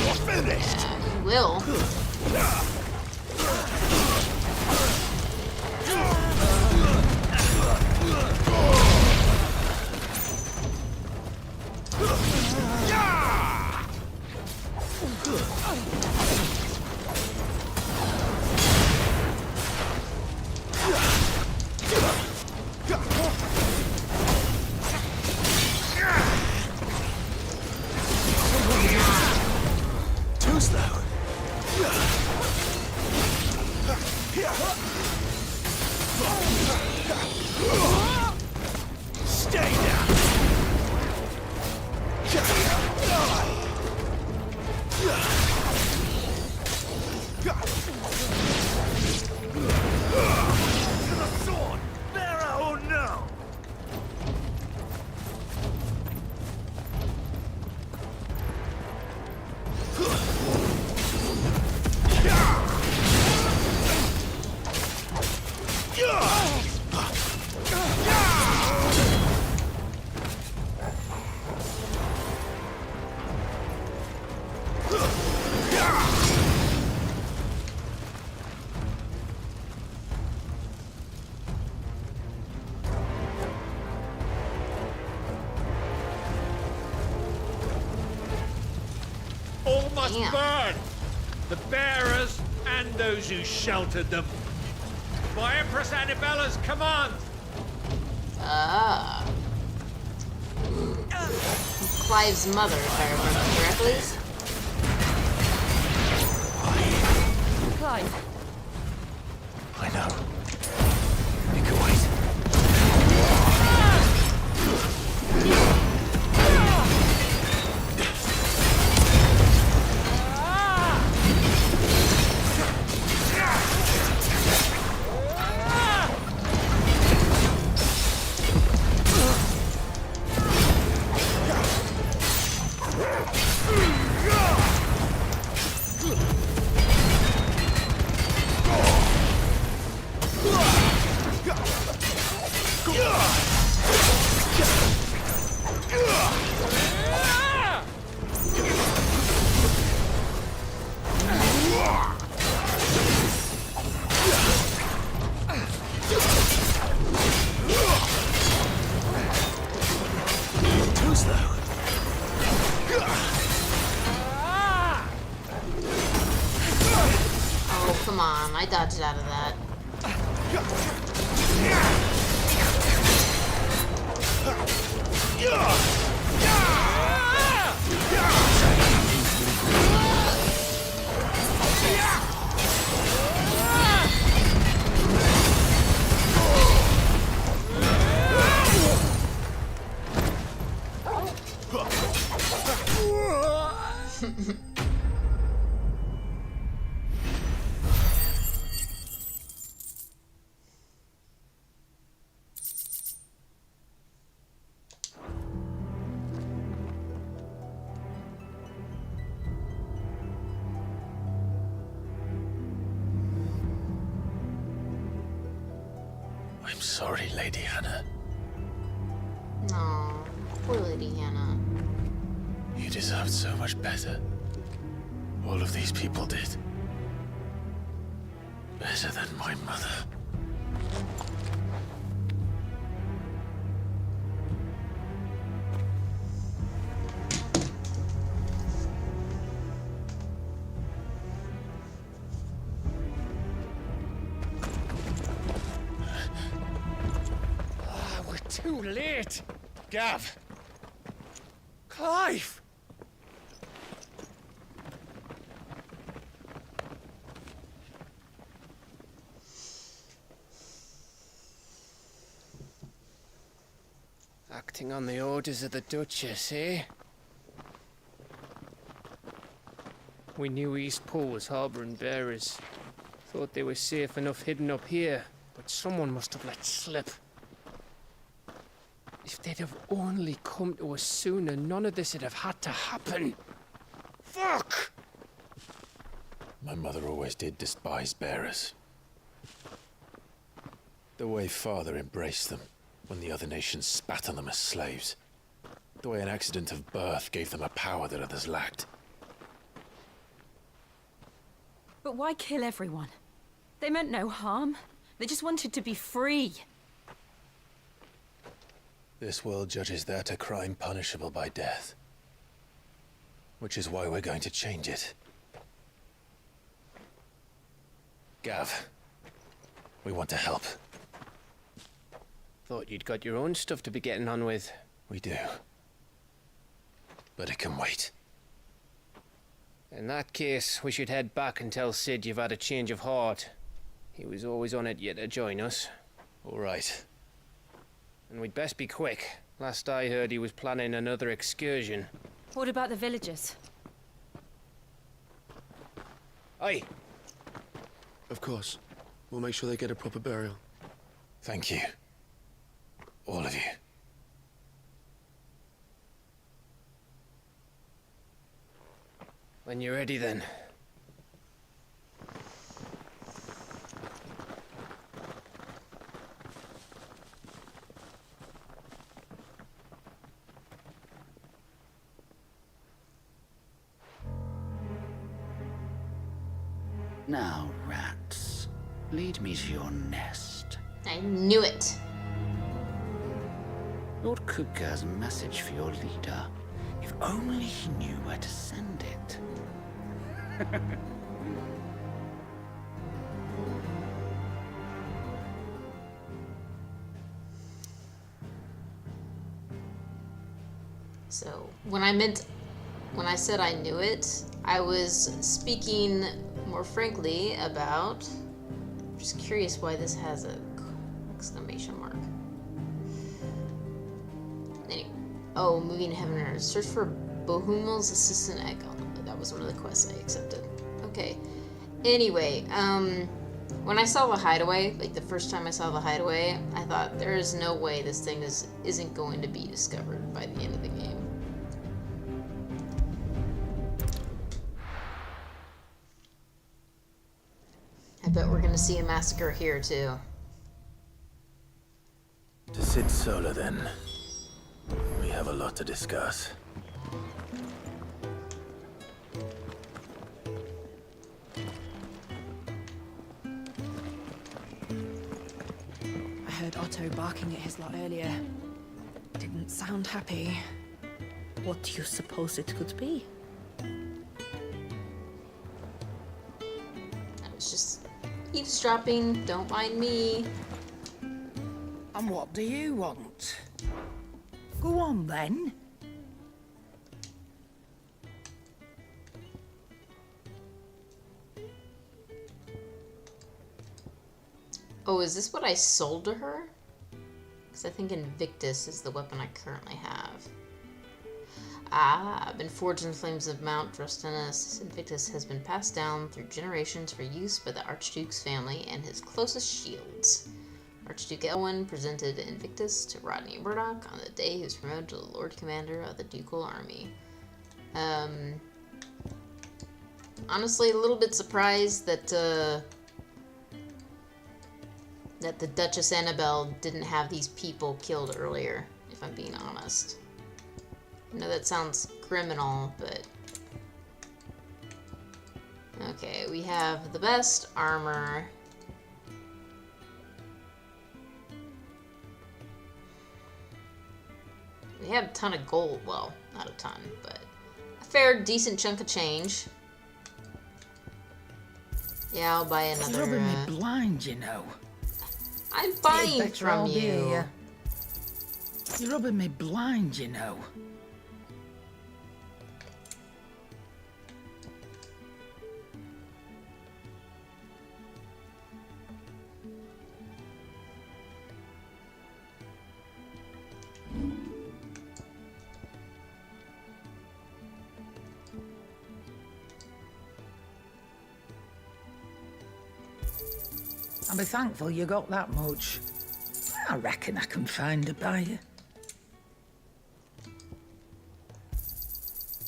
You're finished! Yeah, you will. Too slow. Stay down! To the sword! Bearer or no! All must Damn. burn! The bearers and those who sheltered them. By Empress Annabella's command! Ah. Clive's mother, if I remember correctly. Clive, I know. You can wait. Too slow. Oh, come on. I dodged out of that. I'm sorry, Lady Hannah. No, poor Lady Hannah. You deserved so much better. All of these people did. Better than my mother. We're too late. Gav. Clive. Acting on the orders of the Duchess, eh? We knew East Pool was harbouring bearers. Thought they were safe enough hidden up here, but someone must have let slip. If they'd have only come to us sooner, none of this would have had to happen. Fuck! My mother always did despise bearers. The way Father embraced them when the other nations spat on them as slaves. The way an accident of birth gave them a power that others lacked. But why kill everyone? They meant no harm. They just wanted to be free. This world judges that a crime punishable by death. Which is why we're going to change it. Gav, we want to help. Thought you'd got your own stuff to be getting on with. We do. But it can wait. In that case, we should head back and tell Sid you've had a change of heart. He was always on it yet to join us. All right. And we'd best be quick. Last I heard, he was planning another excursion. What about the villagers? Aye. Of course. We'll make sure they get a proper burial. Thank you. All of you. When you're ready, then. Now, rats, lead me to your nest. I knew it. Lord Kupka has a message for your leader. If only he knew where to send it. So, when I said I knew it, I was speaking more frankly about... I'm just curious why this has a exclamation mark. Anyway. Oh, moving heaven and earth. Search for Bohumil's assistant egg. Oh, that was one of the quests I accepted. Okay. Anyway, when I saw the hideaway, like the first time I saw the hideaway, I thought there is no way this thing isn't going to be discovered by the end of the game. I bet we're gonna see a massacre here too. To Sid Solar, then. We have a lot to discuss. I heard Otto barking at his lot earlier. Didn't sound happy. What do you suppose it could be? I was just eavesdropping, don't mind me. And what do you want? Go on then. Oh, is this what I sold to her? Because I think Invictus is the weapon I currently have. Ah, been forged in the flames of Mount Drustinus. Invictus has been passed down through generations for use by the Archduke's family and his closest shields. Archduke Elwyn presented Invictus to Rodney Murdoch on the day he was promoted to the Lord Commander of the Ducal Army. Honestly, a little bit surprised that that the Duchess Annabelle didn't have these people killed earlier, if I'm being honest. I know that sounds criminal, but... Okay, we have the best armor. We have a ton of gold. Well, not a ton, but a fair, decent chunk of change. Yeah, I'll buy another... It's rubbing me blind, you know. I'm buying from you. You're rubbing me blind, you know. I'll be thankful you got that much. I reckon I can find a buyer.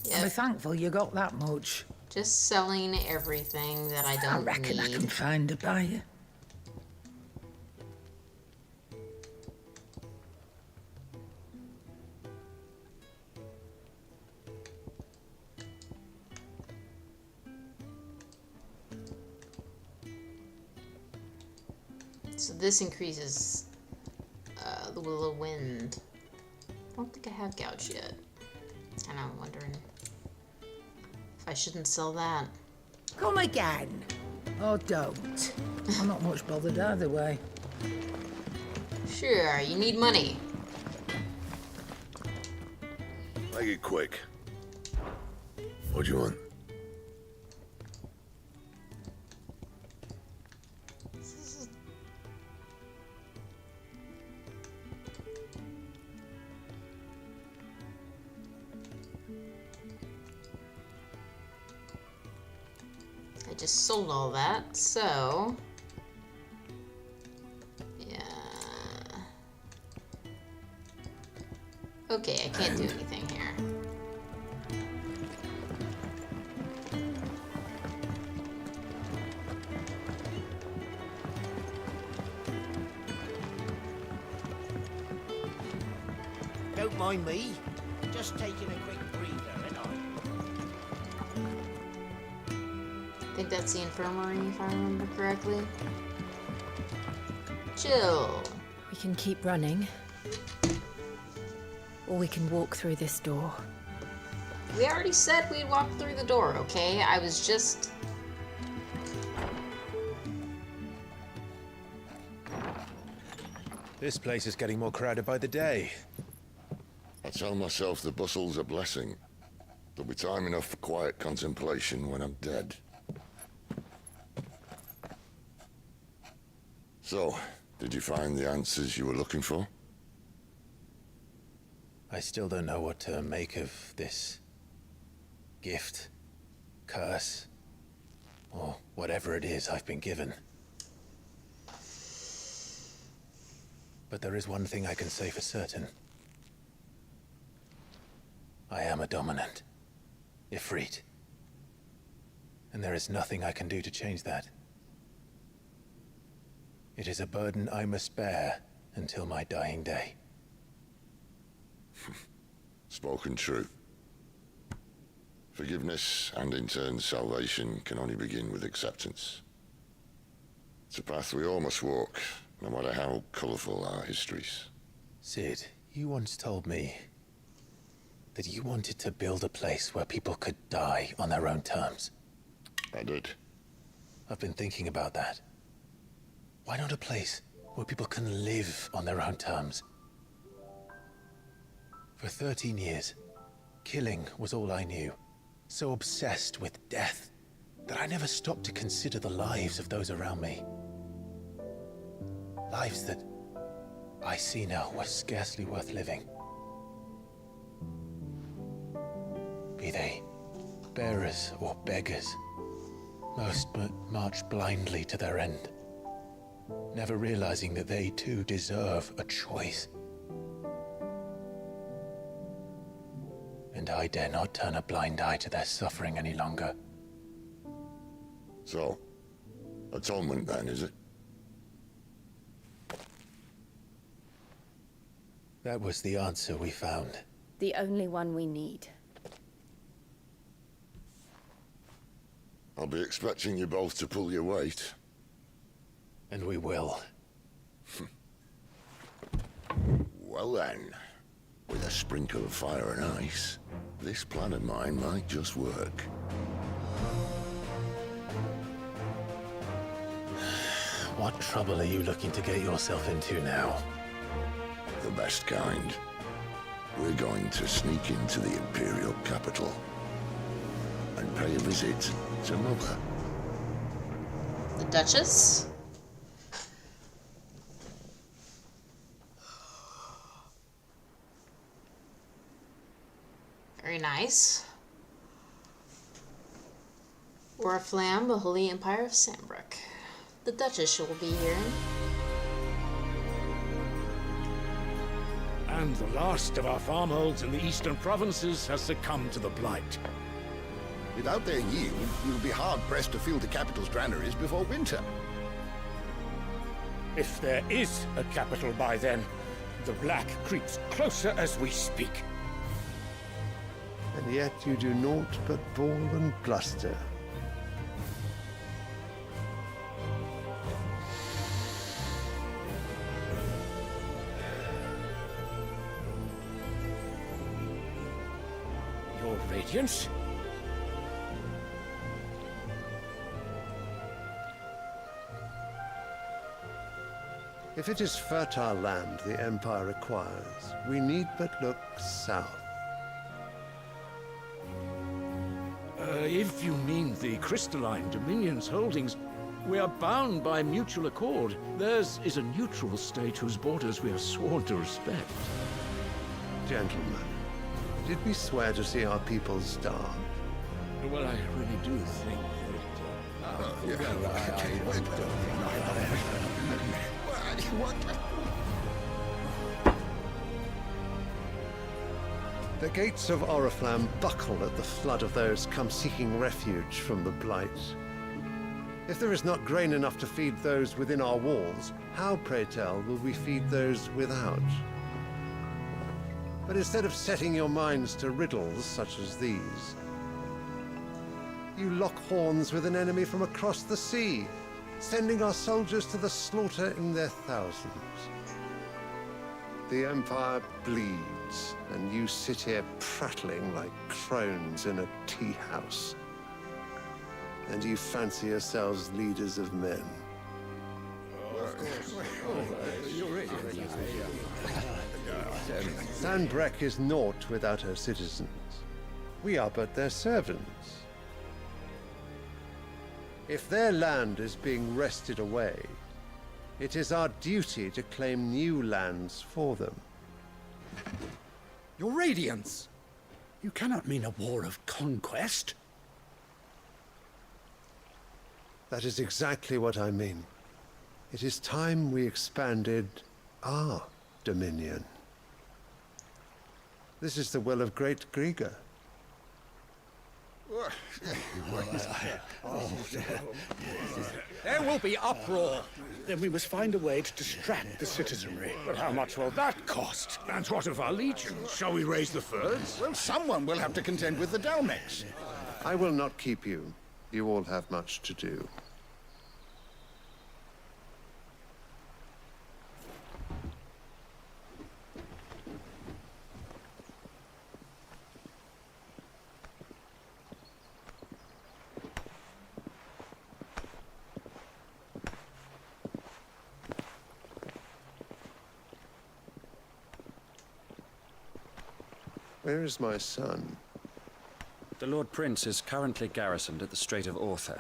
Yep. I'll be thankful you got that much. Just selling everything that I don't I reckon need. I can find a buyer. So this increases the will of wind. I don't think I have gouge yet. And I'm wondering if I shouldn't sell that. Come again. Or don't. I'm not much bothered either way. Sure, you need money. Make it quick. What do you want? I just sold all that, so... Yeah... Okay, I can't do anything here. Don't mind me. Just taking a quick breather, ain't I? I think that's the infirmary, if I remember correctly. Chill. We can keep running. Or we can walk through this door. We already said we'd walk through the door, okay? I was just... This place is getting more crowded by the day. I tell myself the bustle's a blessing. There'll be time enough for quiet contemplation when I'm dead. So, did you find the answers you were looking for? I still don't know what to make of this gift, curse, or whatever it is I've been given. But there is one thing I can say for certain. I am a dominant, Ifrit. And there is nothing I can do to change that. It is a burden I must bear until my dying day. Spoken true. Forgiveness, and in turn salvation, can only begin with acceptance. It's a path we all must walk, no matter how colourful our histories. Sid, you once told me that you wanted to build a place where people could die on their own terms. I did. I've been thinking about that. Why not a place where people can live on their own terms? For 13 years, killing was all I knew. So obsessed with death that I never stopped to consider the lives of those around me. Lives that I see now were scarcely worth living. Be they bearers or beggars, most march blindly to their end, never realizing that they too deserve a choice. And I dare not turn a blind eye to their suffering any longer. So, atonement then, is it? That was the answer we found. The only one we need. I'll be expecting you both to pull your weight. And we will. Well then, with a sprinkle of fire and ice, this plan of mine might just work. What trouble are you looking to get yourself into now? The best kind. We're going to sneak into the Imperial capital and pay a visit to Mother. The Duchess? Very nice. Oriflamme, the Holy Empire of Sandbrook. The Duchess will be here. And the last of our farmholds in the eastern provinces has succumbed to the blight. Without their yield, we'll be hard-pressed to fill the capital's granaries before winter. If there is a capital by then, the black creeps closer as we speak. And yet you do naught but bawl and bluster. Your Radiance? If it is fertile land the Empire requires, we need but look south. If you mean the crystalline Dominion's holdings, we are bound by mutual accord. Theirs is a neutral state whose borders we are sworn to respect. Gentlemen, did we swear to see our people starve? Well, I really do think The gates of Oriflamme buckle at the flood of those come seeking refuge from the blight. If there is not grain enough to feed those within our walls, how, pray tell, will we feed those without? But instead of setting your minds to riddles such as these, you lock horns with an enemy from across the sea, sending our soldiers to the slaughter in their thousands. The Empire bleeds, and you sit here prattling like crones in a tea house. And you fancy yourselves leaders of men. Sandbreck is naught without her citizens. We are but their servants. If their land is being wrested away, it is our duty to claim new lands for them. Your Radiance! You cannot mean a war of conquest. That is exactly what I mean. It is time we expanded our dominion. This is the will of great Grieger. There will be uproar. Then we must find a way to distract the citizenry. But how much will that cost? And what of our legions? Shall we raise the furs? Well, someone will have to contend with the Dalmex. I will not keep you. You all have much to do. Where is my son? The Lord Prince is currently garrisoned at the Strait of Orther.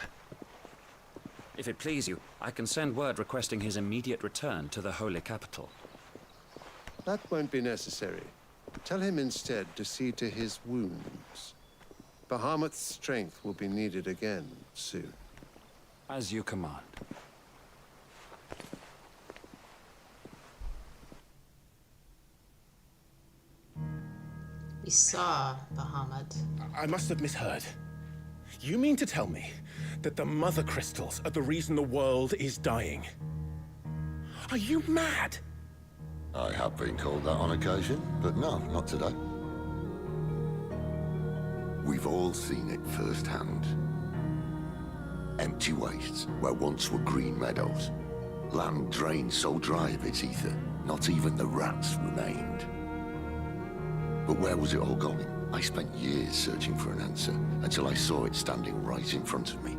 If it please you, I can send word requesting his immediate return to the Holy Capital. That won't be necessary. Tell him instead to see to his wounds. Bahamut's strength will be needed again soon. As you command. We saw Bahamut. I must have misheard. You mean to tell me that the mother crystals are the reason the world is dying? Are you mad? I have been called that on occasion, but no, not today. We've all seen it firsthand. Empty wastes where once were green meadows. Land drained so dry of its ether, not even the rats remained. But where was it all going? I spent years searching for an answer until I saw it standing right in front of me.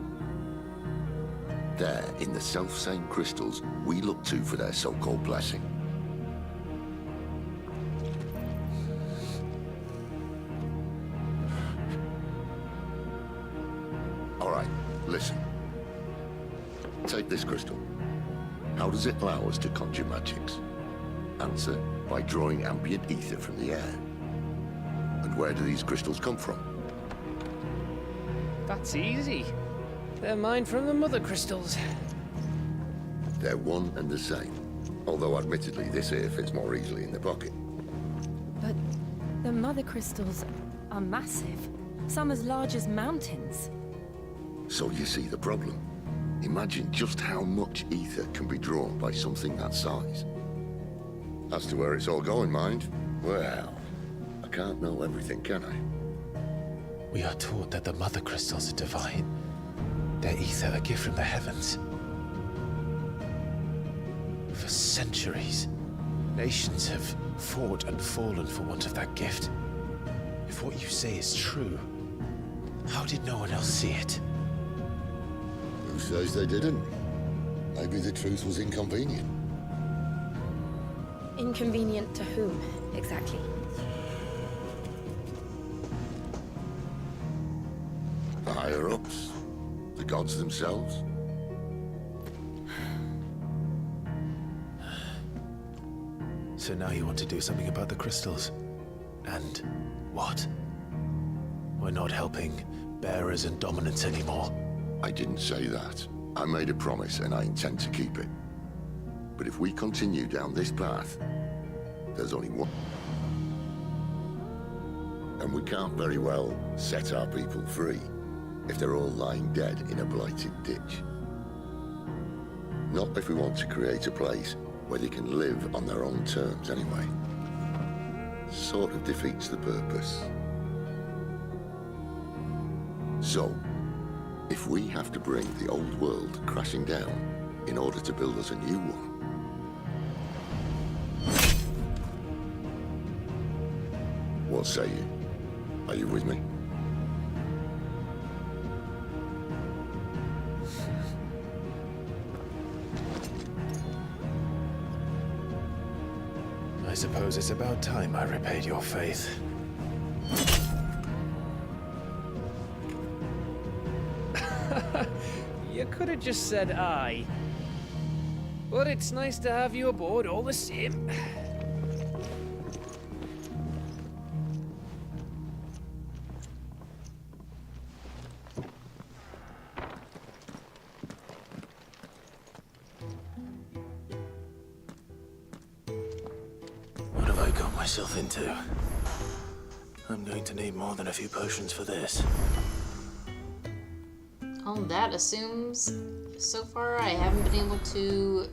There, in the self-same crystals we look to for their so-called blessing. All right, listen. Take this crystal. How does it allow us to conjure magics? Answer, by drawing ambient ether from the air. And where do these crystals come from? That's easy. They're mine from the mother crystals. They're one and the same. Although admittedly this here fits more easily in the pocket. But the mother crystals are massive. Some as large as mountains. So you see the problem. Imagine just how much ether can be drawn by something that size. As to where it's all going, mind, well, I can't know everything, can I? We are taught that the mother crystals are divine. Their ether a gift from the heavens. For centuries, nations have fought and fallen for want of that gift. If what you say is true, how did no one else see it? Who says they didn't? Maybe the truth was inconvenient. Inconvenient to whom, exactly? The higher-ups? The gods themselves? So now you want to do something about the crystals? And what? We're not helping bearers and dominants anymore. I didn't say that. I made a promise and I intend to keep it. But if we continue down this path, there's only one. And we can't very well set our people free if they're all lying dead in a blighted ditch. Not if we want to create a place where they can live on their own terms anyway. Sort of defeats the purpose. So, if we have to bring the old world crashing down in order to build us a new one, what say you? Are you with me? I suppose it's about time I repaid your faith. You could have just said aye. But it's nice to have you aboard all the same. What have I got myself into? I'm going to need more than a few potions for this. Well, that assumes, so far, I haven't been able to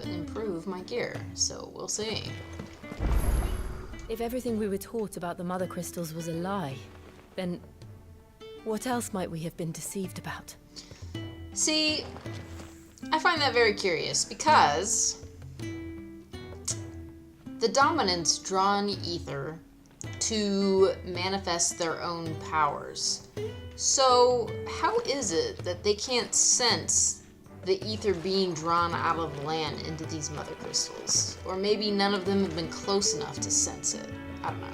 improve my gear, so we'll see. If everything we were taught about the mother crystals was a lie, then what else might we have been deceived about? See, I find that very curious because the dominants draw on ether to manifest their own powers. So how is it that they can't sense the ether being drawn out of the land into these mother crystals? Or maybe none of them have been close enough to sense it. I don't know.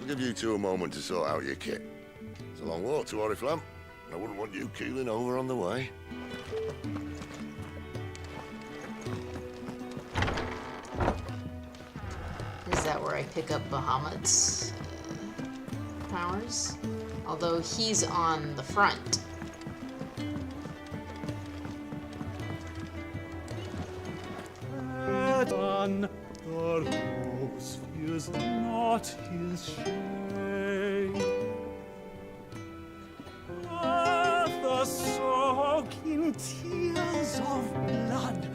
give you two a moment to sort out your kit. It's a long walk to Oriflamme. I wouldn't want you keeling over on the way. Is that where I pick up Bahamut's powers? Although he's on the front. The rose fears not his shade. The soak in tears of blood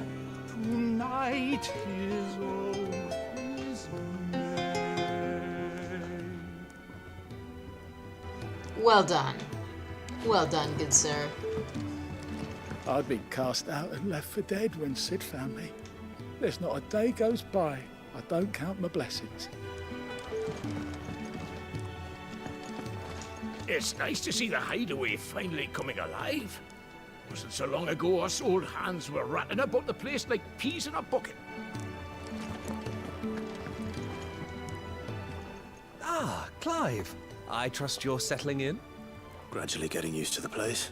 tonight his oath is made. Well done. Well done, good sir. I'd been cast out and left for dead when Sid found me. There's not a day goes by I don't count my blessings. It's nice to see the hideaway finally coming alive. Wasn't so long ago us old hands were ratting about the place like peas in a bucket. Ah, Clive. I trust you're settling in? Gradually getting used to the place.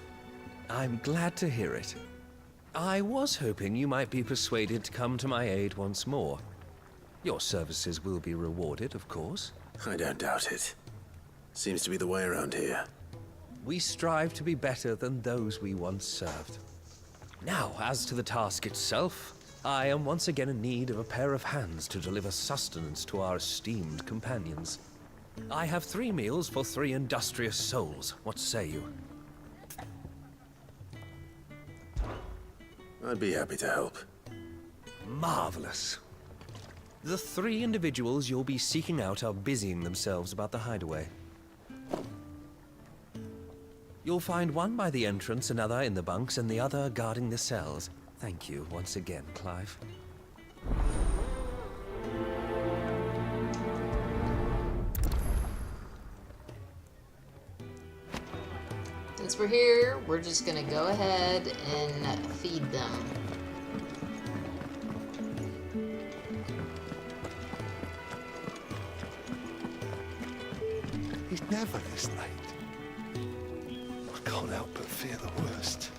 I'm glad to hear it. I was hoping you might be persuaded to come to my aid once more. Your services will be rewarded, of course. I don't doubt it. Seems to be the way around here. We strive to be better than those we once served. Now, as to the task itself, I am once again in need of a pair of hands to deliver sustenance to our esteemed companions. I have 3 meals for 3 industrious souls. What say you? I'd be happy to help. Marvelous. The 3 individuals you'll be seeking out are busying themselves about the hideaway. You'll find one by the entrance, another in the bunks, and the other guarding the cells. Thank you once again, Clive. Since we're here, we're just gonna go ahead and feed them. He's never this late. I can't help but fear the worst.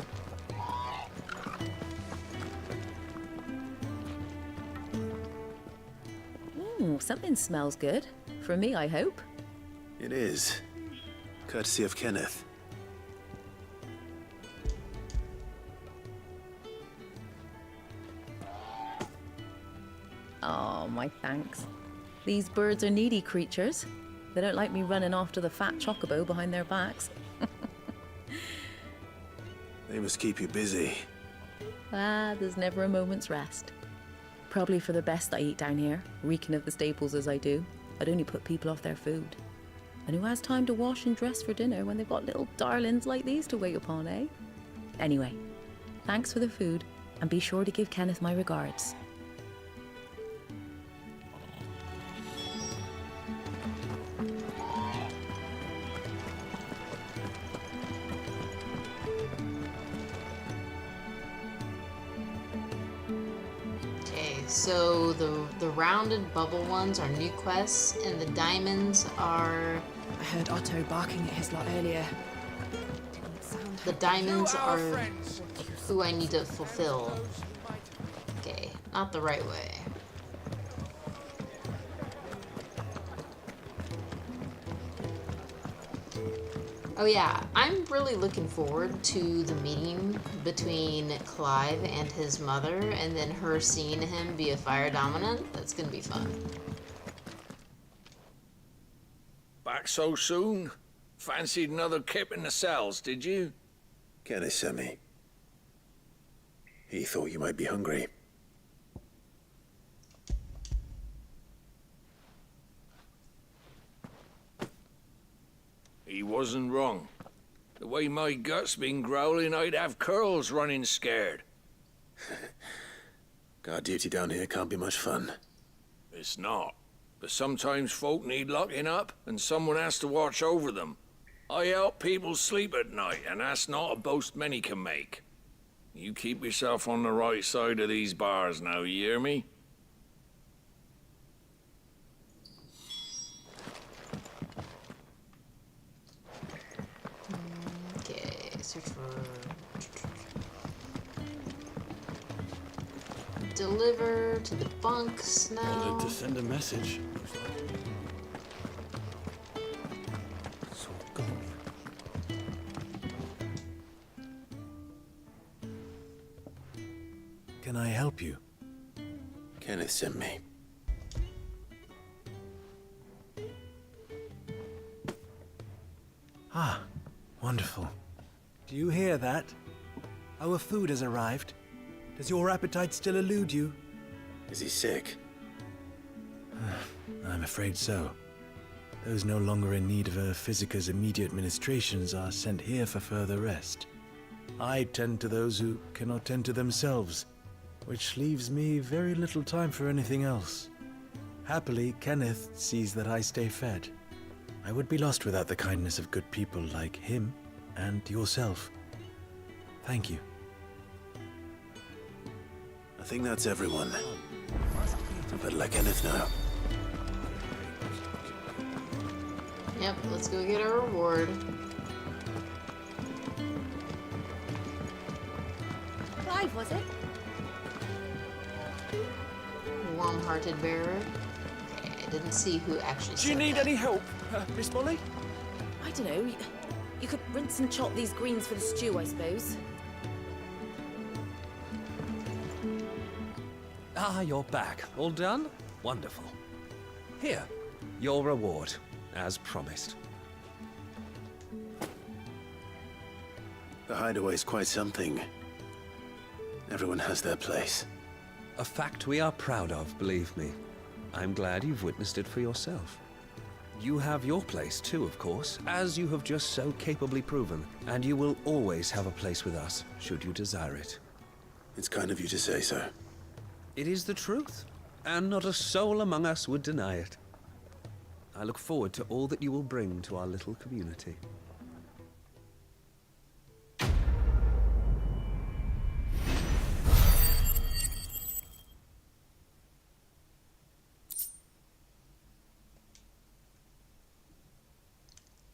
Something smells good. For me, I hope. It is. Courtesy of Kenneth. Oh, my thanks. These birds are needy creatures. They don't like me running after the fat chocobo behind their backs. They must keep you busy. There's never a moment's rest. Probably for the best I eat down here, reeking of the staples as I do. I'd only put people off their food. And who has time to wash and dress for dinner when they've got little darlings like these to wait upon, eh? Anyway, thanks for the food, and be sure to give Kenneth my regards. So the rounded bubble ones are new quests, and the diamonds are... I heard Otto barking at his lot earlier. The diamonds are who I need to fulfill. Okay, not the right way. Oh yeah, I'm really looking forward to the meeting between Clive and his mother, and then her seeing him be a fire dominant. That's gonna be fun. Back so soon? Fancied another kip in the cells, did you? Kenneth sent me. He thought you might be hungry. He wasn't wrong. The way my gut's been growling, I'd have curls running scared. Guard duty down here can't be much fun. It's not. But sometimes folk need locking up, and someone has to watch over them. I help people sleep at night, and that's not a boast many can make. You keep yourself on the right side of these bars now, you hear me? Deliver to the bunks now. To send a message. Can I help you? Kenneth sent me. Ah, wonderful. Do you hear that? Our food has arrived. Does your appetite still elude you? Is he sick? I'm afraid so. Those no longer in need of a Physica's immediate ministrations are sent here for further rest. I tend to those who cannot tend to themselves, which leaves me very little time for anything else. Happily, Kenneth sees that I stay fed. I would be lost without the kindness of good people like him and yourself. Thank you. I think that's everyone. I better let Kenneth know. Yep, let's go get our reward. Clive, was it? Warm-hearted bearer. Okay, I didn't see who actually Do you said need that. any help, Miss Molly? I don't know. You could rinse and chop these greens for the stew, I suppose. Ah, you're back. All done? Wonderful. Here, your reward, as promised. The hideaway's quite something. Everyone has their place. A fact we are proud of, believe me. I'm glad you've witnessed it for yourself. You have your place too, of course, as you have just so capably proven, and you will always have a place with us, should you desire it. It's kind of you to say so. It is the truth, and not a soul among us would deny it. I look forward to all that you will bring to our little community.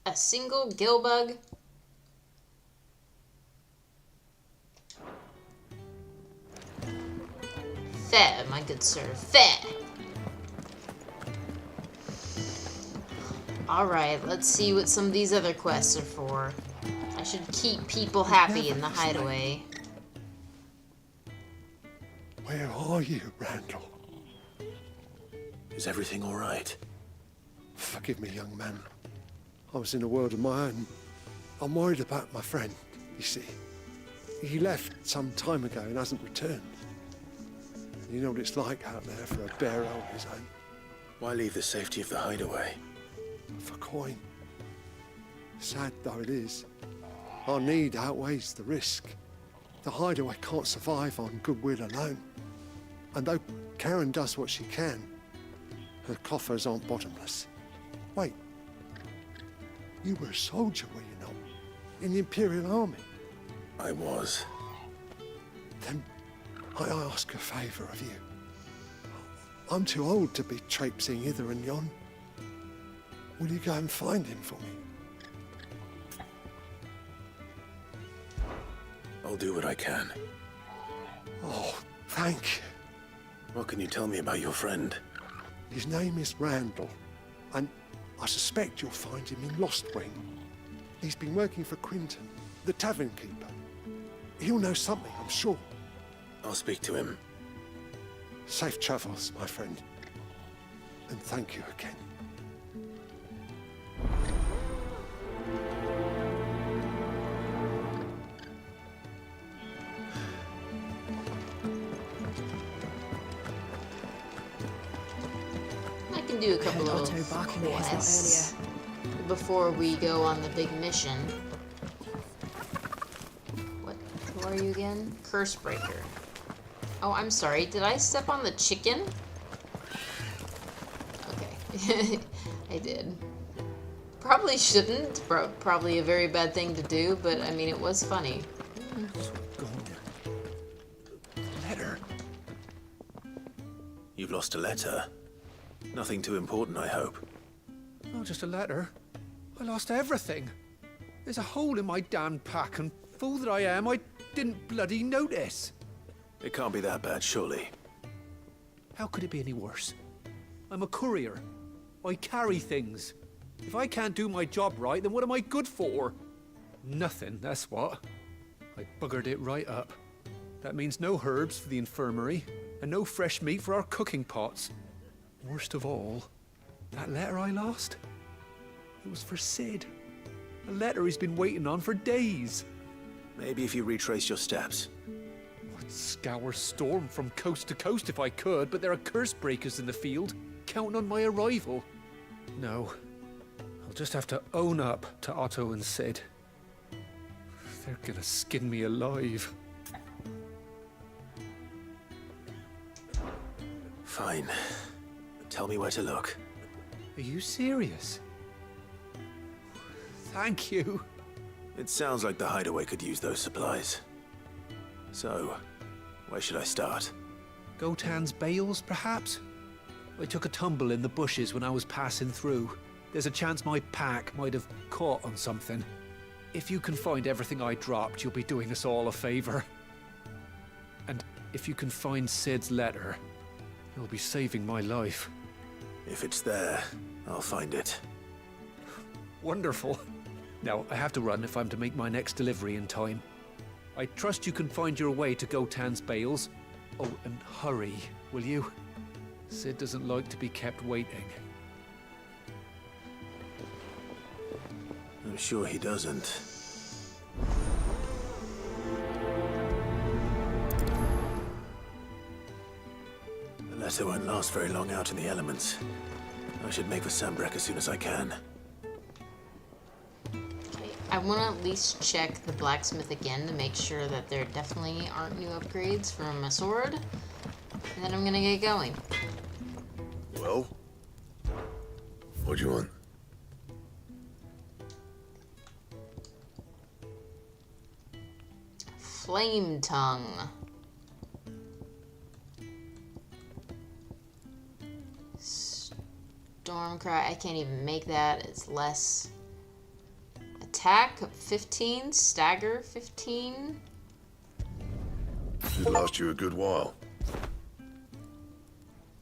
A single gill bug? Fair, my good sir, fair. Alright, let's see what some of these other quests are for. I should keep people happy in the hideaway. Where are you, Randall? Is everything all right? Forgive me, young man. I was in a world of my own. I'm worried about my friend, you see. He left some time ago and hasn't returned. You know what it's like out there for a bearer on his own. Why leave the safety of the hideaway? For coin. Sad though it is, our need outweighs the risk. The hideaway can't survive on goodwill alone. And though Karen does what she can, her coffers aren't bottomless. Wait. You were a soldier, were you not? In the Imperial Army? I was. Then I ask a favour of you. I'm too old to be traipsing hither and yon. Will you go and find him for me? I'll do what I can. Oh, thank you. What can you tell me about your friend? His name is Randall, and I suspect you'll find him in Lost Wing. He's been working for Quinton, the tavern keeper. He'll know something, I'm sure. I'll speak to him. Safe travels, my friend. And thank you again. I can do a couple of Otto barking at his lot quests before we go on the big mission. What? Who are you again? Cursebreaker. Oh, I'm sorry. Did I step on the chicken? Okay. I did. Probably shouldn't. Probably a very bad thing to do, but I mean, it was funny. Letter. You've lost a letter. Nothing too important, I hope. Oh, just a letter. I lost everything. There's a hole in my damn pack, and fool that I am, I didn't bloody notice. It can't be that bad, surely. How could it be any worse? I'm a courier. I carry things. If I can't do my job right, then what am I good for? Nothing, that's what. I buggered it right up. That means no herbs for the infirmary, and no fresh meat for our cooking pots. Worst of all, that letter I lost? It was for Sid. A letter he's been waiting on for days. Maybe if you retrace your steps. I'd scour Storm from coast to coast if I could, but there are curse breakers in the field, counting on my arrival. No, I'll just have to own up to Otto and Sid. They're gonna skin me alive. Fine. Tell me where to look. Are you serious? Thank you. It sounds like the hideaway could use those supplies. So, where should I start? Gotan's bales, perhaps? I took a tumble in the bushes when I was passing through. There's a chance my pack might have caught on something. If you can find everything I dropped, you'll be doing us all a favor. And if you can find Sid's letter, you'll be saving my life. If it's there, I'll find it. Wonderful. Now, I have to run if I'm to make my next delivery in time. I trust you can find your way to Gotan's bales. Oh, and hurry, will you? Sid doesn't like to be kept waiting. I'm sure he doesn't. The letter won't last very long out in the elements. I should make for Sambrek as soon as I can. I want to at least check the blacksmith again to make sure that there definitely aren't new upgrades from my sword. And then I'm gonna get going. Well? What do you want? Flame tongue. Stormcry, I can't even make that. It's less. Attack 15, stagger 15. Should last you a good while.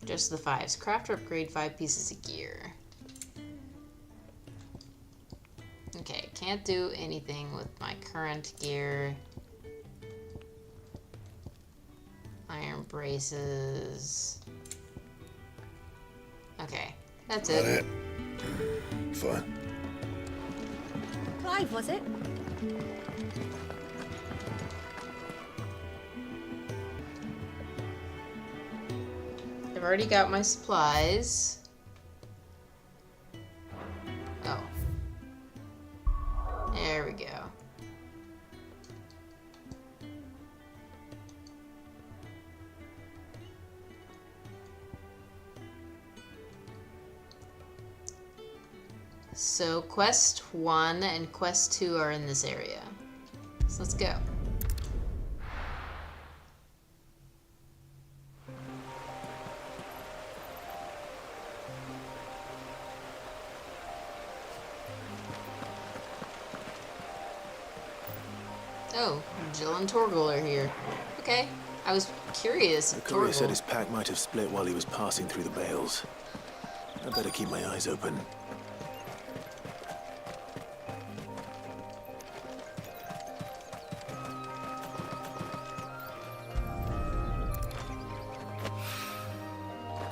Just the 5s. Craft or upgrade 5 pieces of gear. Okay, can't do anything with my current gear. Iron braces. Okay, that's it. Fine. Clive, was it? I've already got my supplies. Oh. There we go. So quest 1 and quest 2 are in this area. So let's go. Oh, Jill and Torgal are here. Okay, I was curious. The courier said his pack might have split while he was passing through the bales. I better keep my eyes open.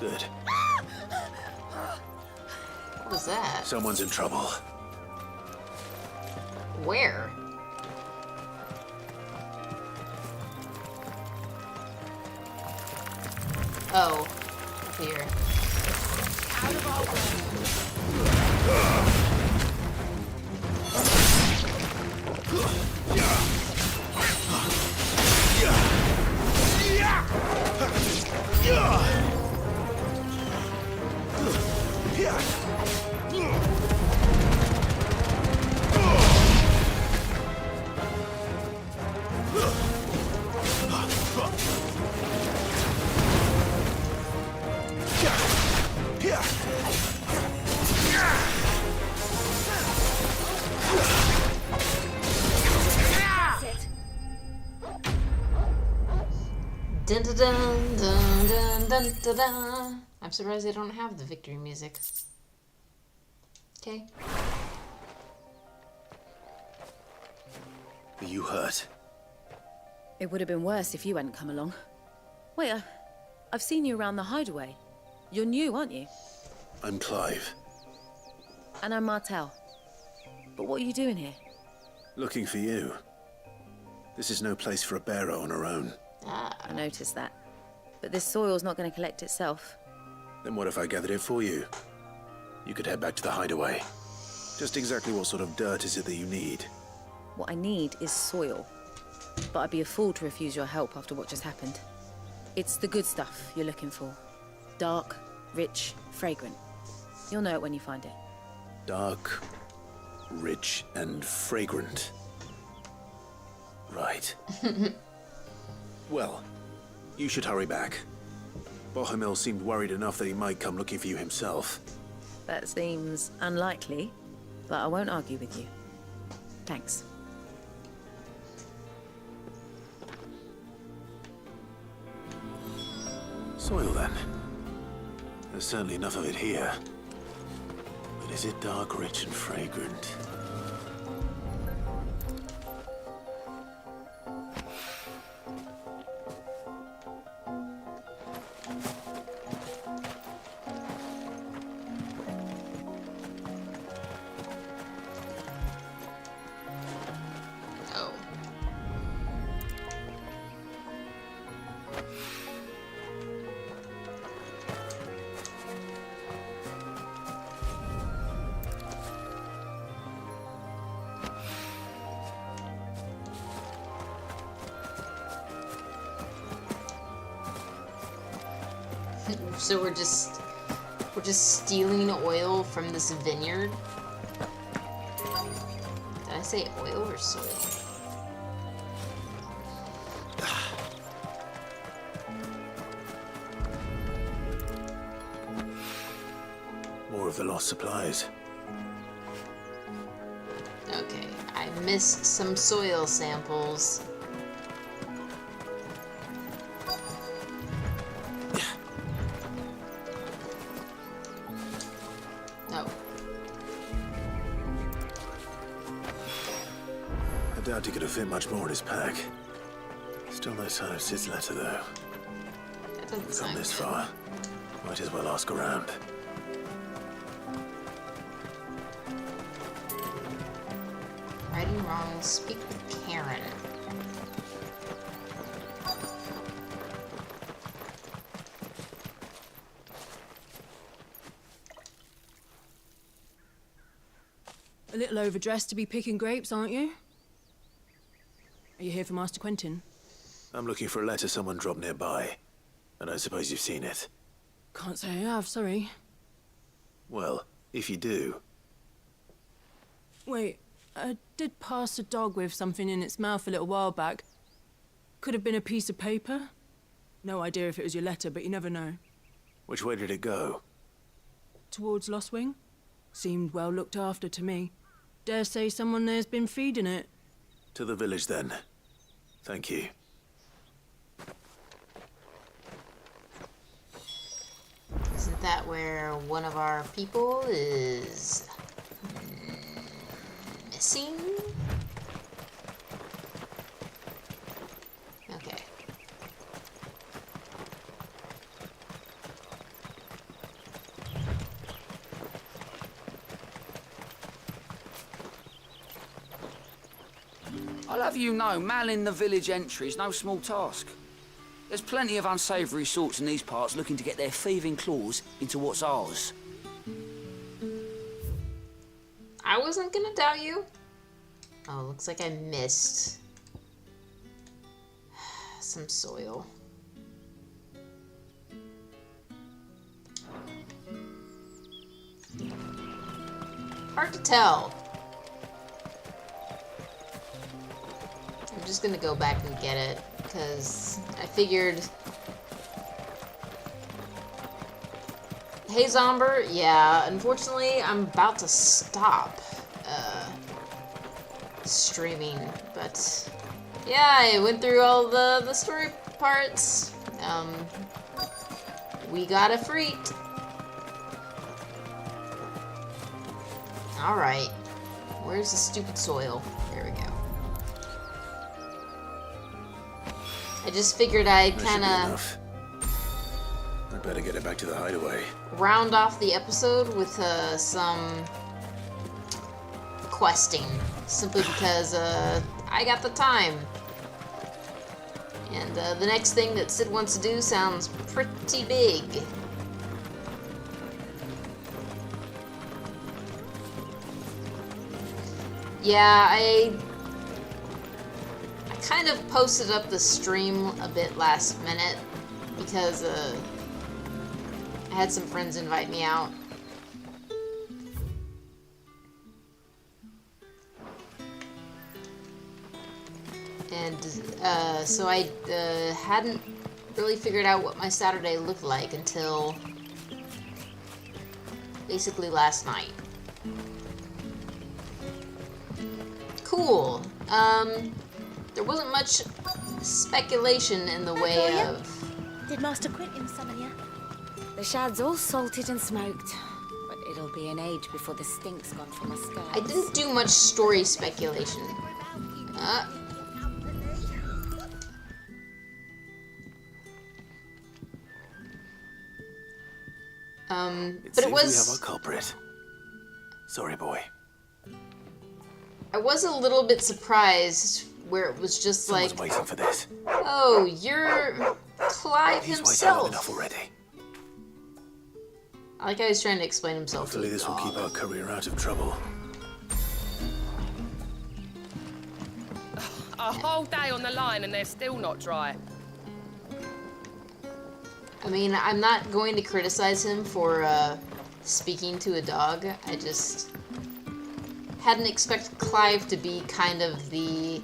Good. What was that? Someone's in trouble. Where? Oh, up here. Out of our Dun dun dun dun dun dun dun dun. I'm surprised they don't have the victory music. Okay. Are you hurt? It would have been worse if you hadn't come along. Wait, I've seen you around the hideaway. You're new, aren't you? I'm Clive. And I'm Martel. But what are you doing here? Looking for you. This is no place for a bearer on her own. I noticed that. But this soil's not going to collect itself. Then what if I gathered it for you? You could head back to the hideaway. Just exactly what sort of dirt is it that you need? What I need is soil. But I'd be a fool to refuse your help after what just happened. It's the good stuff you're looking for. Dark, rich, fragrant. You'll know it when you find it. Dark, rich, and fragrant. Right. Well, you should hurry back. Bohemil seemed worried enough that he might come looking for you himself. That seems unlikely, but I won't argue with you. Thanks. Soil, then. There's certainly enough of it here. But is it dark, rich, and fragrant? So we're just stealing oil from this vineyard. Did I say oil or soil? More of the lost supplies. Okay, I missed some soil samples. I doubt he could have fit much more in his pack. Still no sign of Sid's letter, though. That doesn't We've sound come this good. far. Might as well ask around. Right and wrong, speak with Karen. A little overdressed to be picking grapes, aren't you? Are you here for Master Quentin? I'm looking for a letter someone dropped nearby. And I suppose you've seen it. Can't say I have, sorry. Well, if you do, Wait, I did pass a dog with something in its mouth a little while back. Could have been a piece of paper. No idea if it was your letter, but you never know. which way did it go? Towards Lost Wing? Seemed well looked after to me. Dare say someone there's been feeding it. To the village, then. Thank you. Isn't that where one of our people is missing? Okay. I'll have you know, manning the village entry is no small task. There's plenty of unsavoury sorts in these parts looking to get their thieving claws into what's ours. I wasn't gonna doubt you. Oh, looks like I missed some soil. Hard to tell. I'm just gonna go back and get it, because I figured... Hey Zomber, yeah, unfortunately I'm about to stop streaming, but yeah, I went through all the story important parts. We got a freet. Alright. Where's the stupid soil? There we go. I just figured I'd kinda I better get it back to the hideaway. round off the episode with some questing. Simply because I got the time. And the next thing that Sid wants to do sounds pretty big. Yeah, I kind of posted up the stream a bit last minute because I had some friends invite me out. And so I hadn't really figured out what my Saturday looked like until basically last night. Cool. There wasn't much speculation in the way of... Did Master Quentin summon you? The shad's all salted and smoked, but it'll be an age before the stink's gone from our skirts. I didn't do much story speculation. But it was... we have a culprit. Sorry, boy. I was a little bit surprised where it was just Someone's like... waiting for this. Oh, you're Clive He's himself. waiting long enough already. I like how he's trying to explain himself. Hopefully this will keep our courier out of trouble. A whole day on the line and they're still not dry. I mean, I'm not going to criticize him for speaking to a dog. I just hadn't expected Clive to be kind of the...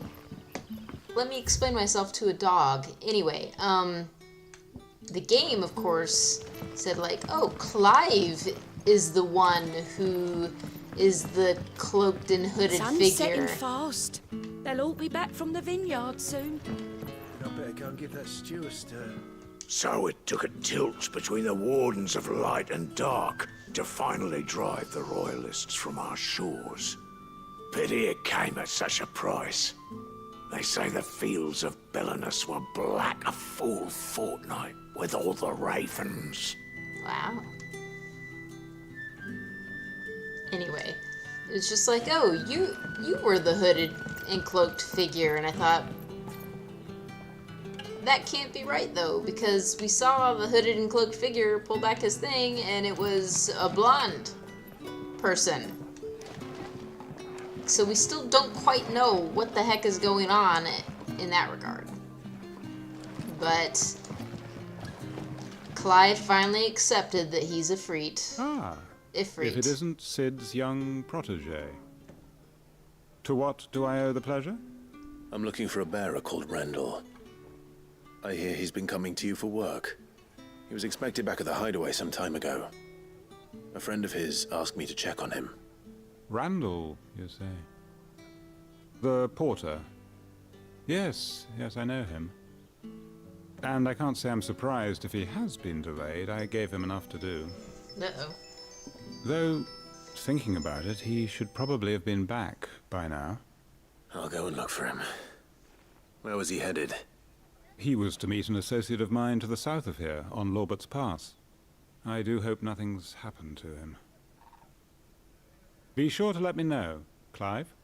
Let me explain myself to a dog. Anyway, the game, of course, said like, oh, Clive is the one who is the cloaked and hooded Sun's figure. setting fast. They'll all be back from the vineyard soon. I better go and give that stew a stir. So it took a tilt between the Wardens of Light and Dark to finally drive the Royalists from our shores. Pity it came at such a price. They say the fields of Belenus were black a full fortnight with all the ravens. Wow. Anyway, it was just like, oh, you were the hooded and cloaked figure, and I thought, that can't be right though, because we saw the hooded and cloaked figure pull back his thing, and it was a blonde person. So we still don't quite know what the heck is going on in that regard. But Clyde finally accepted that he's a freet. Ah, Ifrit. if it isn't Sid's young protege. To what do I owe the pleasure? I'm looking for a bearer called Rendell. I hear he's been coming to you for work. He was expected back at the hideaway some time ago. A friend of his asked me to check on him. Randall, you say? The porter? Yes, I know him. And I can't say I'm surprised if he has been delayed. I gave him enough to do. Uh-oh. Though, thinking about it, he should probably have been back by now. I'll go and look for him. Where was he headed? He was to meet an associate of mine to the south of here, on Lorbert's Pass. I do hope nothing's happened to him. Be sure to let me know, Clive.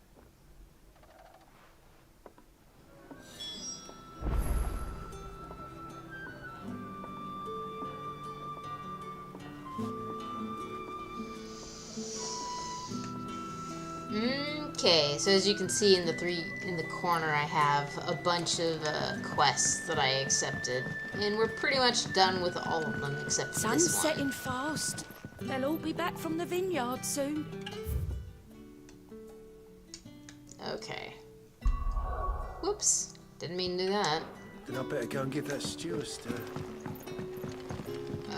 Okay, so as you can see in the corner, I have a bunch of quests that I accepted, and we're pretty much done with all of them except for Sun's this one. setting fast. They'll all be back from the vineyard soon. Okay. Whoops. Didn't mean to do that. Then I better go and give that stew a stir.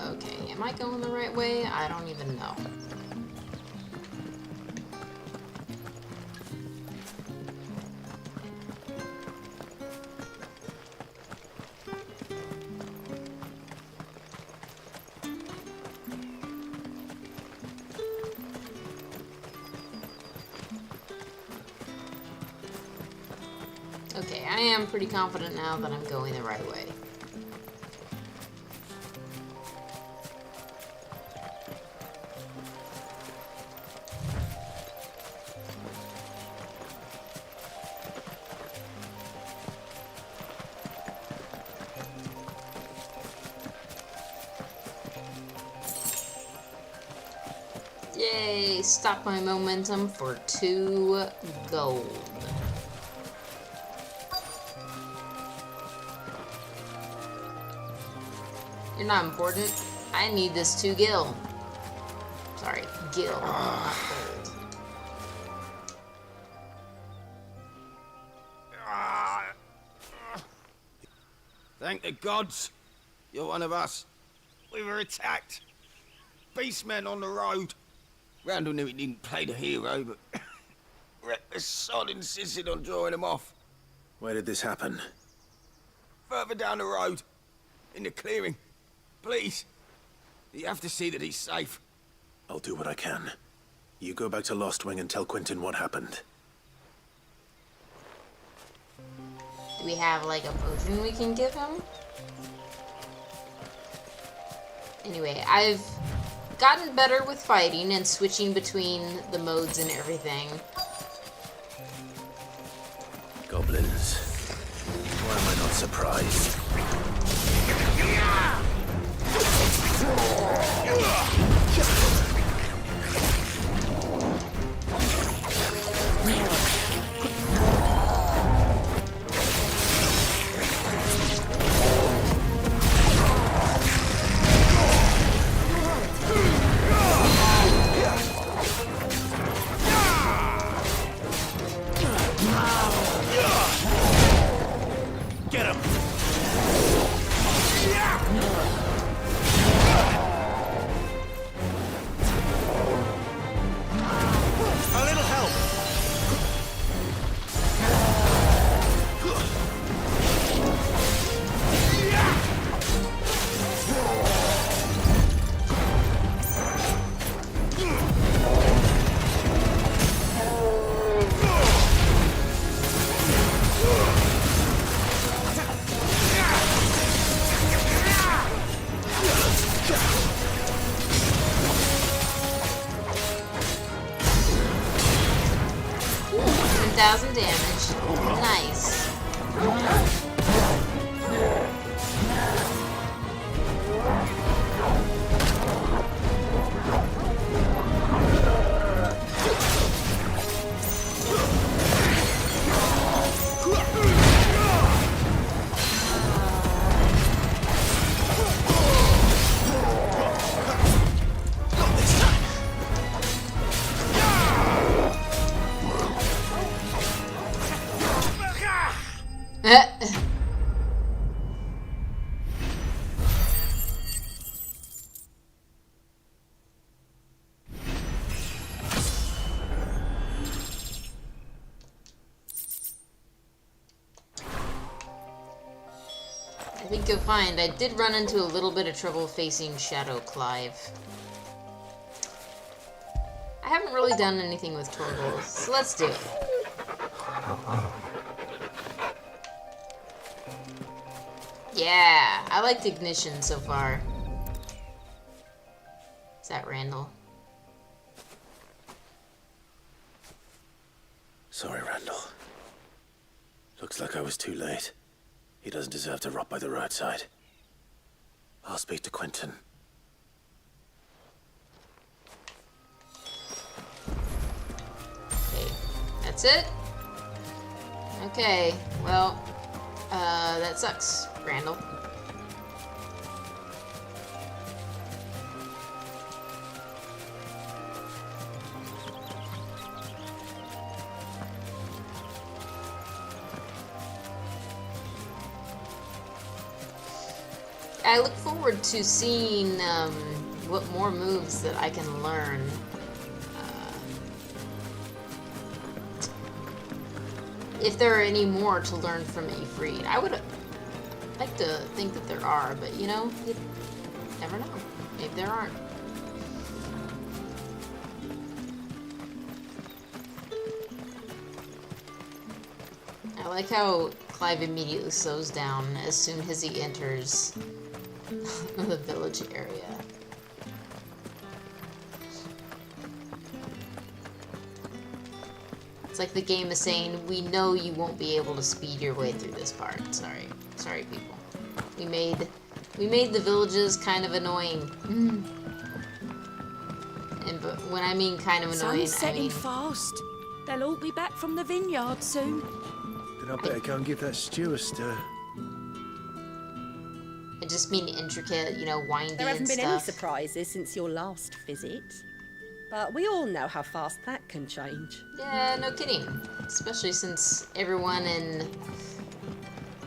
Okay, am I going the right way? I don't even know. Okay, I am pretty confident now that I'm going the right way. Yay, stop my momentum for 2 gold. You're not important. I need this 2 gil. Sorry, gil, not gold. Thank the gods. You're one of us. We were attacked. Beastmen on the road. Randall knew he didn't play the hero, but reckless sod insisted on drawing him off. Where did this happen? Further down the road. In the clearing. Please. You have to see that he's safe. I'll do what I can. You go back to Lost Wing and tell Quentin what happened. Do we have like a potion we can give him? Anyway, I've gotten better with fighting and switching between the modes and everything. Goblins. Why am I not surprised? Get him! A little help! Thousand damage. Nice. I think you'll find I did run into a little bit of trouble facing Shadow Clive. I haven't really done anything with Torgal, so let's do it. Yeah, I liked Ignition so far. Is that Randall? Sorry, Randall. Looks like I was too late. He doesn't deserve to rot by the roadside. I'll speak to Quentin. Okay, that's it? Okay, well, that sucks, Randall. I look forward to seeing what more moves that I can learn. If there are any more to learn from Ifrit. I would like to think that there are, but you know, you never know. Maybe there aren't. I like how Clive immediately slows down as soon as he enters the village area. It's like the game is saying, we know you won't be able to speed your way through this part. Sorry. Sorry, people. We made the villages kind of annoying. And but when I mean kind of annoying, Sun's I setting mean... fast. They'll all be back from the vineyard soon. Then I better go and give that stew a stir. I just mean intricate, you know, windy There haven't and been any stuff. surprises since your last visit. But we all know how fast that can change. Yeah, no kidding. Especially since everyone in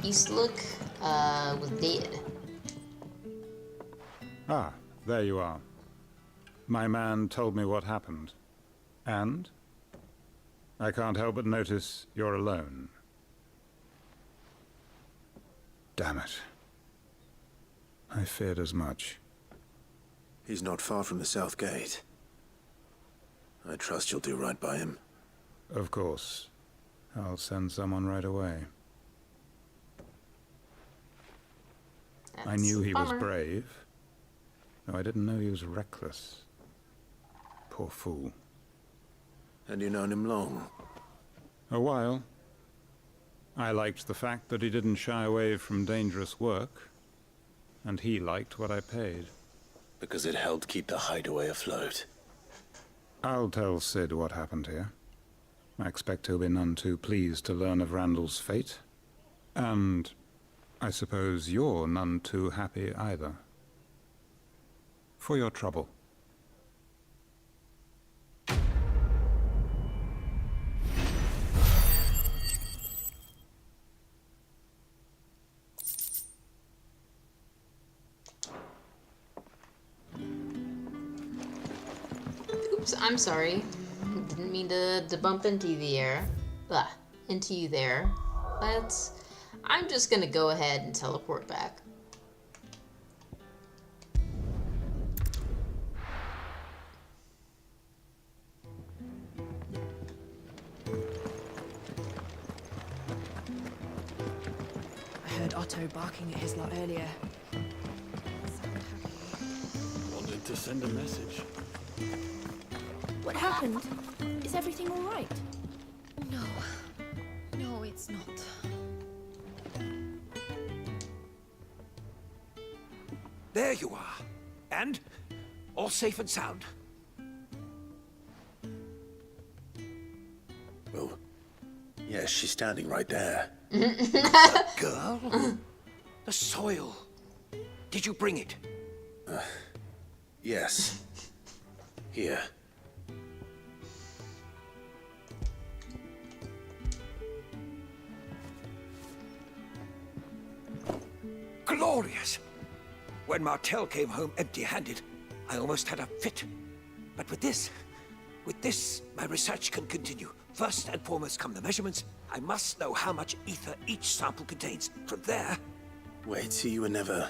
Eastlook was dead. Ah, there you are. My man told me what happened. And? I can't help but notice you're alone. Damn it. I feared as much. He's not far from the south gate. I trust you'll do right by him. Of course. I'll send someone right away. I knew he was brave. No, I didn't know he was reckless. Poor fool. And you known him long? A while. I liked the fact that he didn't shy away from dangerous work. And he liked what I paid. Because it helped keep the hideaway afloat. I'll tell Sid what happened here. I expect he'll be none too pleased to learn of Randall's fate. And I suppose you're none too happy either. For your trouble. Oops, I'm sorry. Didn't mean to bump into you there. I'm just gonna go ahead and teleport back. I heard Otto barking at his lot earlier. Wanted to send a message. What happened? Is everything all right? No. No, it's not. There you are. And? All safe and sound? Well, yes, she's standing right there. The girl? The soil. Did you bring it? Yes. Here. Glorious! When Martel came home empty-handed, I almost had a fit. But with this, my research can continue. First and foremost come the measurements. I must know how much ether each sample contains. From there... Wait, so you were never...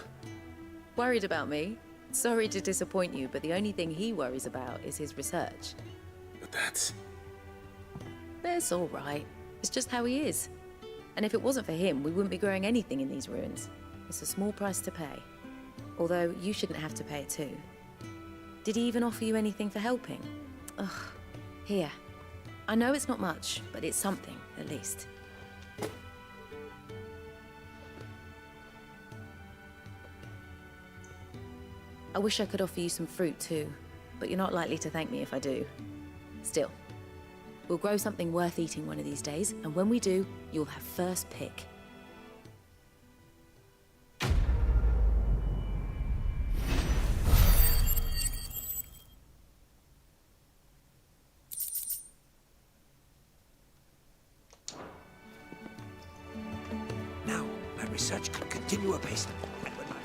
Worried about me? Sorry to disappoint you, but the only thing he worries about is his research. But that's... That's all right. It's just how he is. And if it wasn't for him, we wouldn't be growing anything in these ruins. It's a small price to pay. Although, you shouldn't have to pay it too. Did he even offer you anything for helping? Ugh. Here. I know it's not much, but it's something, at least. I wish I could offer you some fruit too, but you're not likely to thank me if I do. Still, we'll grow something worth eating one of these days, and when we do, you'll have first pick. Now, my research can continue apace. And when my...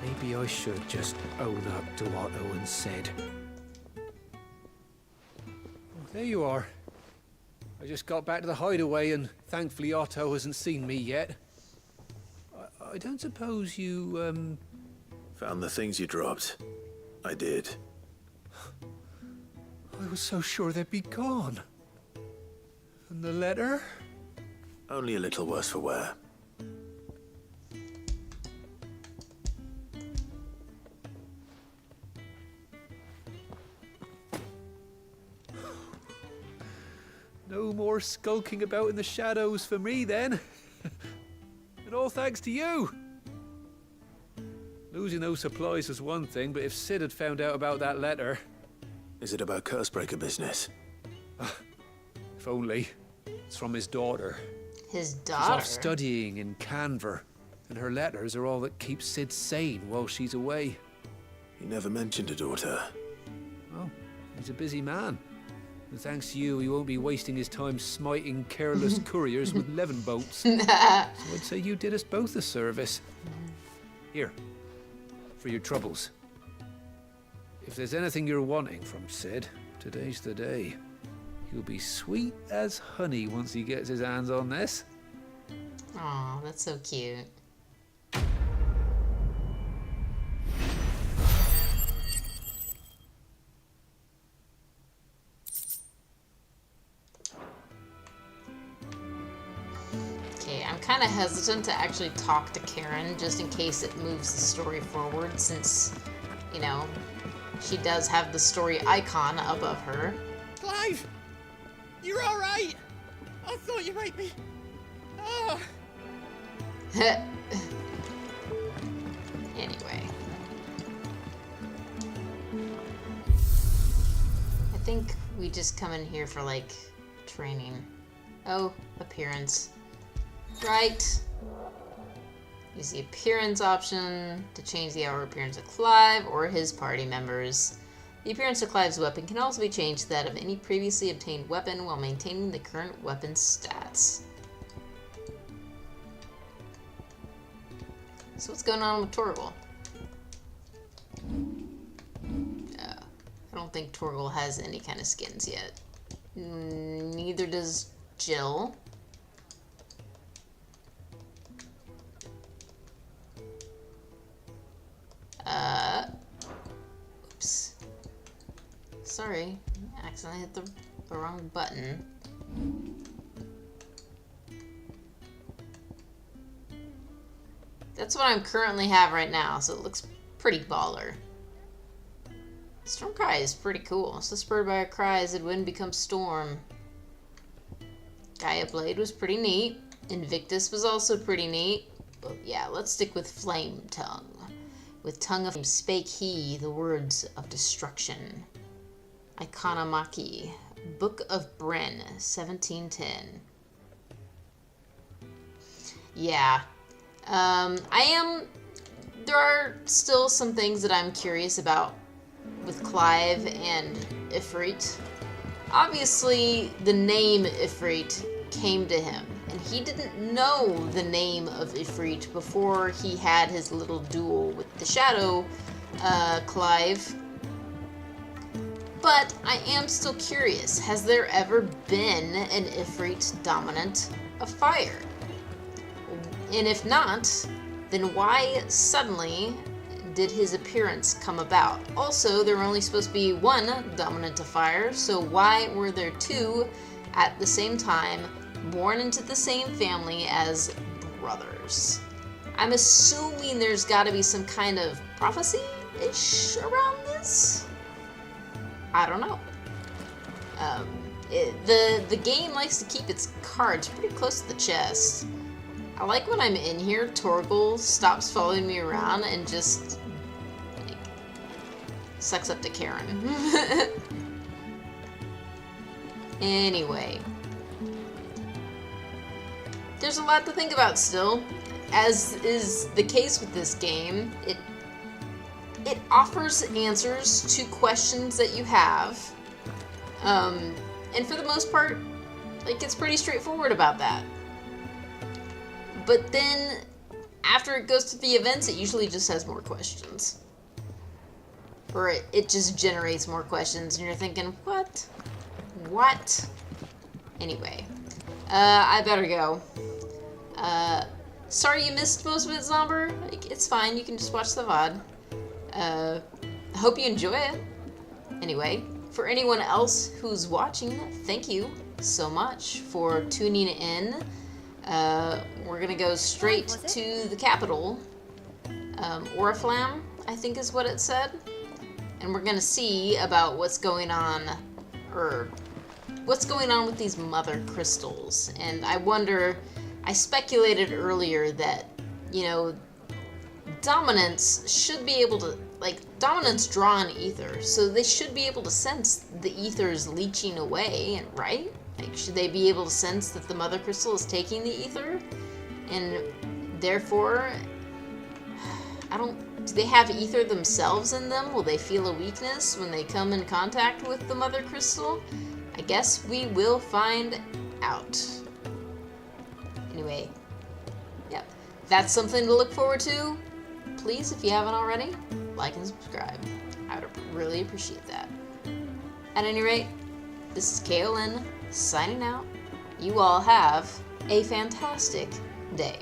Maybe I should just own up to what Owen said. Oh, there you are. I just got back to the hideaway and thankfully Otto hasn't seen me yet. I don't suppose you, Found the things you dropped. I did. I was so sure they'd be gone. And the letter? Only a little worse for wear. No more skulking about in the shadows for me, then. And all thanks to you. Losing those supplies was one thing, but if Sid had found out about that letter... Is it about Cursebreaker business? If only. It's from his daughter. His She's daughter? off studying in Canver, and her letters are all that keeps Sid sane while she's away. He never mentioned a daughter. Oh, he's a busy man. And thanks to you, he won't be wasting his time smiting careless couriers with levin bolts. So I'd say you did us both a service. Here, for your troubles. If there's anything you're wanting from Sid, today's the day. He'll be sweet as honey once he gets his hands on this. Aw, that's so cute. Okay, I'm kind of hesitant to actually talk to Karen just in case it moves the story forward since, you know, she does have the story icon above her. Clive! You're alright! I thought you might be... Ah! Anyway. I think we just come in here for, like, training. Oh, appearance. Right. Use the appearance option to change the outer appearance of Clive or his party members. The appearance of Clive's weapon can also be changed to that of any previously obtained weapon while maintaining the current weapon's stats. So what's going on with Torgal? I don't think Torgal has any kind of skins yet. Neither does Jill. Oops. Sorry, I accidentally hit the wrong button. That's what I'm currently have right now, so it looks pretty baller. Storm Cry is pretty cool. So spurred by our cries, the wind becomes storm. Gaia Blade was pretty neat. Invictus was also pretty neat. But yeah, let's stick with Flame Tongue. With tongue of flame spake he the words of destruction. Ikonomaki, Book of Bryn, 1710. Yeah. There are still some things that I'm curious about with Clive and Ifrit. Obviously, the name Ifrit came to him, and he didn't know the name of Ifrit before he had his little duel with the Shadow Clive. But I am still curious, has there ever been an Ifrit dominant of fire? And if not, then why suddenly did his appearance come about? Also, there were only supposed to be one dominant of fire, so why were there two at the same time, born into the same family as I'm assuming there's got to be some kind of prophecy-ish around this? I don't know. The game likes to keep its cards pretty close to the chest. I like when I'm in here, Torgal stops following me around and just like, sucks up to Karen. Anyway. There's a lot to think about still. As is the case with this game, it offers answers to questions that you have. And for the most part, like, it's pretty straightforward about that. But then, after it goes to the events, it usually just has more questions. Or it just generates more questions, and you're thinking, what? What? Anyway, I better go. Sorry you missed most of it, Zomber. Like, it's fine, you can just watch the VOD. I hope you enjoy it. Anyway, for anyone else who's watching, thank you so much for tuning in. We're gonna go straight to the capital. Oriflamme, I think is what it said. And we're gonna see about what's going on, or what's going on with these mother crystals. And I wonder, I speculated earlier that, you know, dominants should be able to, like, dominants draw on ether, so they should be able to sense the ether's leaching away, right? Like, should they be able to sense that the mother crystal is taking the ether? And therefore, do they have ether themselves in them? Will they feel a weakness when they come in contact with the mother crystal? I guess we will find out. Anyway, yep, that's something to look forward to. Please, if you haven't already, like and subscribe. I would really appreciate that. At any rate, this is KOLyn signing out. You all have a fantastic day.